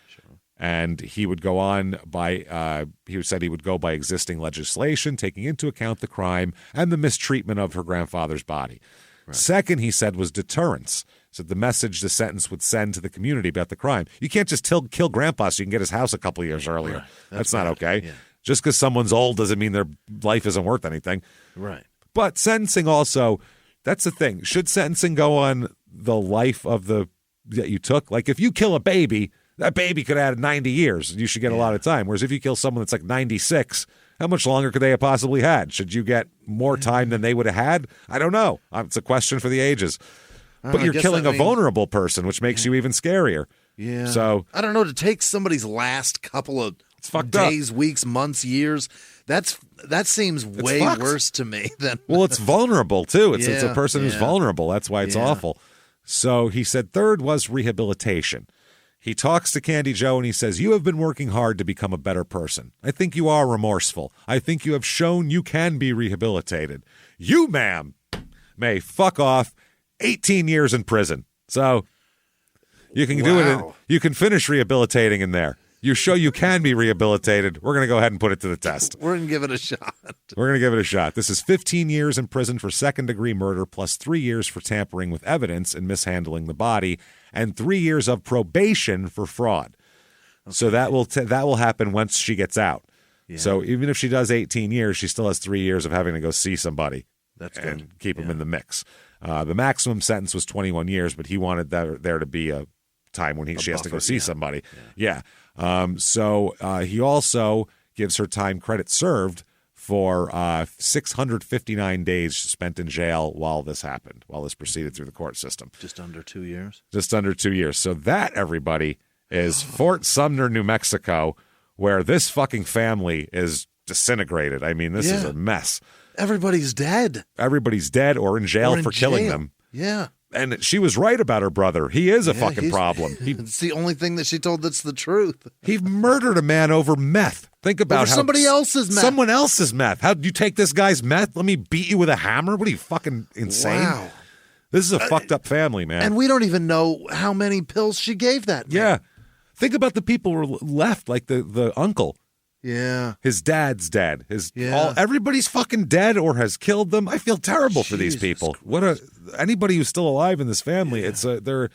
And he would go on by, he said he would go by existing legislation, taking into account the crime and the mistreatment of her grandfather's body. Right. Second, he said, was deterrence. So the message the sentence would send to the community about the crime. You can't just kill Grandpa so you can get his house a couple of years earlier. Right. That's not okay. Just because someone's old doesn't mean their life isn't worth anything. Right. But sentencing also, that's the thing. Should sentencing go on the life of that you took? Like if you kill a baby, that baby could add 90 years. You should get a lot of time. Whereas if you kill someone that's like 96, how much longer could they have possibly had? Should you get more time than they would have had? I don't know. It's a question for the ages. But you're killing a vulnerable person, which makes you even scarier. Yeah. So I don't know, to take somebody's last couple of days, weeks, months, years, that seems way worse to me than Well, it's vulnerable too. It's a person who's vulnerable. That's why it's awful. So he said third was rehabilitation. He talks to Candy Joe and he says, "You have been working hard to become a better person. I think you are remorseful. I think you have shown you can be rehabilitated. You, ma'am, may fuck off 18 years in prison." So you can do it. You can finish rehabilitating in there. You show you can be rehabilitated. We're going to go ahead and put it to the test. We're going to give it a shot. We're going to give it a shot. This is 15 years in prison for second-degree murder plus 3 years for tampering with evidence and mishandling the body and 3 years of probation for fraud. Okay. So that will happen once she gets out. Yeah. So even if she does 18 years, she still has 3 years of having to go see somebody. That's good. And keep them in the mix. The maximum sentence was 21 years, but he wanted there to be a time when she has to go see somebody. Yeah. So he also gives her time credit served for 659 days spent in jail while this happened, while this proceeded through the court system. Just under 2 years? Just under 2 years. So that, everybody, is Fort Sumner, New Mexico, where this fucking family is disintegrated. I mean, this is a mess. Everybody's dead. Everybody's dead or in jail for killing them. Yeah. And she was right about her brother. He is a fucking problem. It's the only thing that she told that's the truth. He murdered a man over meth. Think about how somebody else's meth. Someone else's meth. How'd you take this guy's meth? Let me beat you with a hammer? What are you, fucking insane? Wow. This is a fucked up family, man. And we don't even know how many pills she gave that man. Yeah. Think about the people who were left, like the uncle. Yeah. His dad's dead. Everybody's fucking dead or has killed them. I feel terrible for these people. Anybody who's still alive in this family, they're,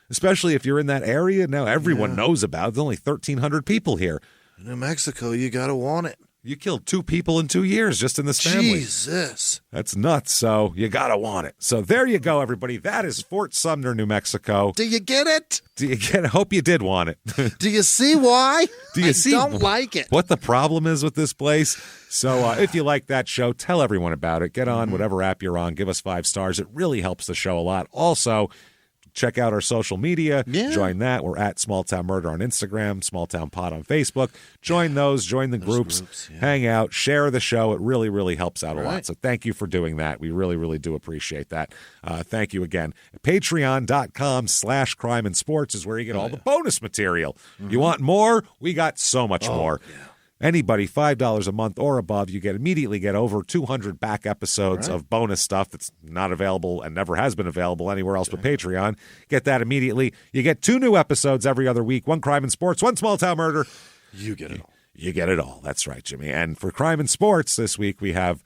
especially if you're in that area, now everyone knows about it. There's only 1,300 people here. New Mexico, you got to want it. You killed 2 people in 2 years just in this family. Jesus. That's nuts. So you got to want it. So there you go, everybody. That is Fort Sumner, New Mexico. Do you get it? Hope you did want it. Do you see why? I don't like it. What the problem is with this place? So if you like that show, tell everyone about it. Get on whatever app you're on. Give us 5 stars. It really helps the show a lot. Also, check out our social media. Yeah. Join that. We're at Small Town Murder on Instagram, Small Town Pod on Facebook. Join those. Join the groups. Hang out. Share the show. It really, really helps out a lot. So thank you for doing that. We really, really do appreciate that. Thank you again. Patreon.com/crime and sports is where you get all the bonus material. You want more? We got so much more. Yeah. Anybody, $5 a month or above, you immediately get over 200 back episodes of bonus stuff that's not available and never has been available anywhere else but Patreon. Get that immediately. You get 2 new episodes every other week, 1 crime and sports, 1 small town murder. You get it all. You get it all. That's right, Jimmy. And for crime and sports this week, we have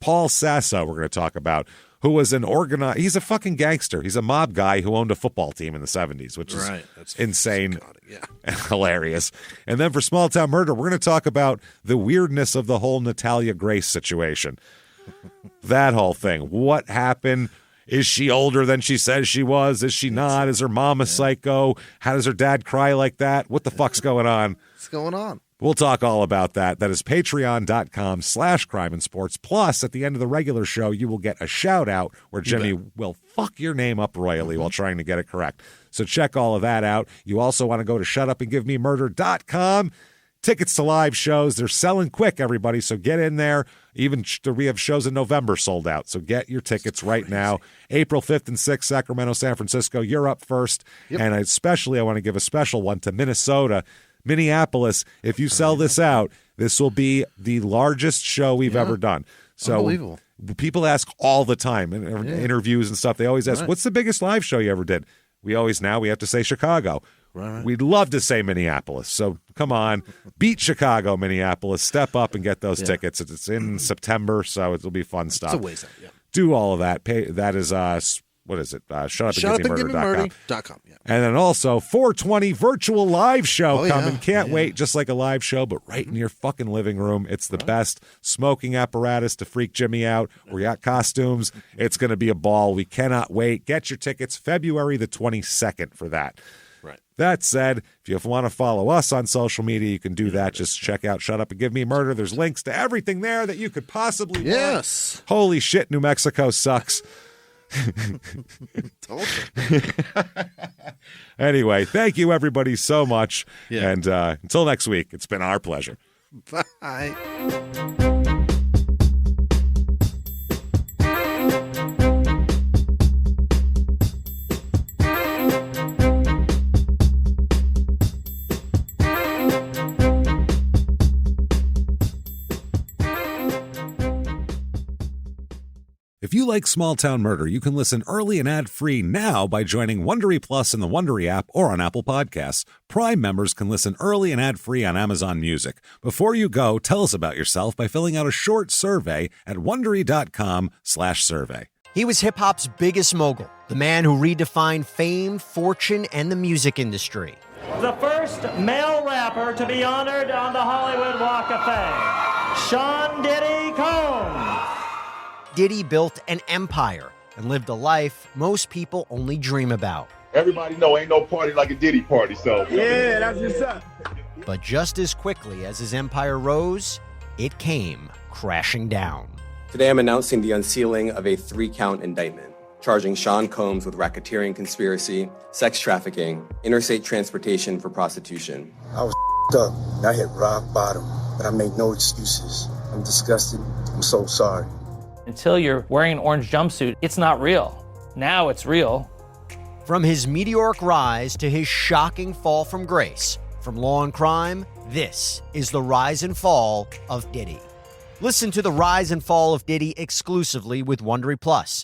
Paul Sasso we're going to talk about, who was he's a fucking gangster. He's a mob guy who owned a football team in the 70s, which is that's insane and hilarious. And then for Small Town Murder, we're going to talk about the weirdness of the whole Natalia Grace situation. That whole thing. What happened? Is she older than she says she was? Is she not? Is her mom a psycho? How does her dad cry like that? What the fuck's going on? What's going on? We'll talk all about that. That is patreon.com/crime and sports. Plus, at the end of the regular show, you will get a shout out where Jimmie will fuck your name up royally while trying to get it correct. So check all of that out. You also want to go to shutupandgivememurder.com. Tickets to live shows. They're selling quick, everybody. So get in there. Even we have shows in November sold out. So get your tickets right now. April 5th and 6th, Sacramento, San Francisco. You're up first. Yep. And especially I want to give a special one to Minnesota. Minneapolis, if you sell this out, this will be the largest show we've ever done. So unbelievable. People ask all the time in interviews and stuff. They always ask, what's the biggest live show you ever did? We have to say Chicago. Right. We'd love to say Minneapolis. So come on, beat Chicago, Minneapolis. Step up and get those tickets. It's in September, so it'll be fun stuff. It's a ways out, Do all of that. That is what is it? shutupandgivememurder.com. Yeah. And then also 420 virtual live show coming. Yeah. Can't wait. Just like a live show, but right in your fucking living room. It's the best. Smoking apparatus to freak Jimmie out. We got costumes. It's going to be a ball. We cannot wait. Get your tickets February the 22nd for that. Right. That said, if you want to follow us on social media, you can do that. Just check out Shut Up and Give Me Murder. There's links to everything there that you could possibly want. Holy shit, New Mexico sucks. Told you. Anyway, thank you everybody so much. Yeah. And until next week, it's been our pleasure. Bye. If you like Small Town Murder, you can listen early and ad-free now by joining Wondery Plus in the Wondery app or on Apple Podcasts. Prime members can listen early and ad-free on Amazon Music. Before you go, tell us about yourself by filling out a short survey at Wondery.com/survey. He was hip-hop's biggest mogul, the man who redefined fame, fortune, and the music industry. The first male rapper to be honored on the Hollywood Walk of Fame, Sean Diddy Combs. Diddy built an empire and lived a life most people only dream about. Everybody know ain't no party like a Diddy party, so. Yeah, that's what's up. But just as quickly as his empire rose, it came crashing down. Today I'm announcing the unsealing of a 3-count indictment, charging Sean Combs with racketeering conspiracy, sex trafficking, interstate transportation for prostitution. I was up. I hit rock bottom, but I make no excuses. I'm disgusted. I'm so sorry. Until you're wearing an orange jumpsuit, it's not real. Now it's real. From his meteoric rise to his shocking fall from grace, from law and crime, this is the rise and fall of Diddy. Listen to the rise and fall of Diddy exclusively with Wondery Plus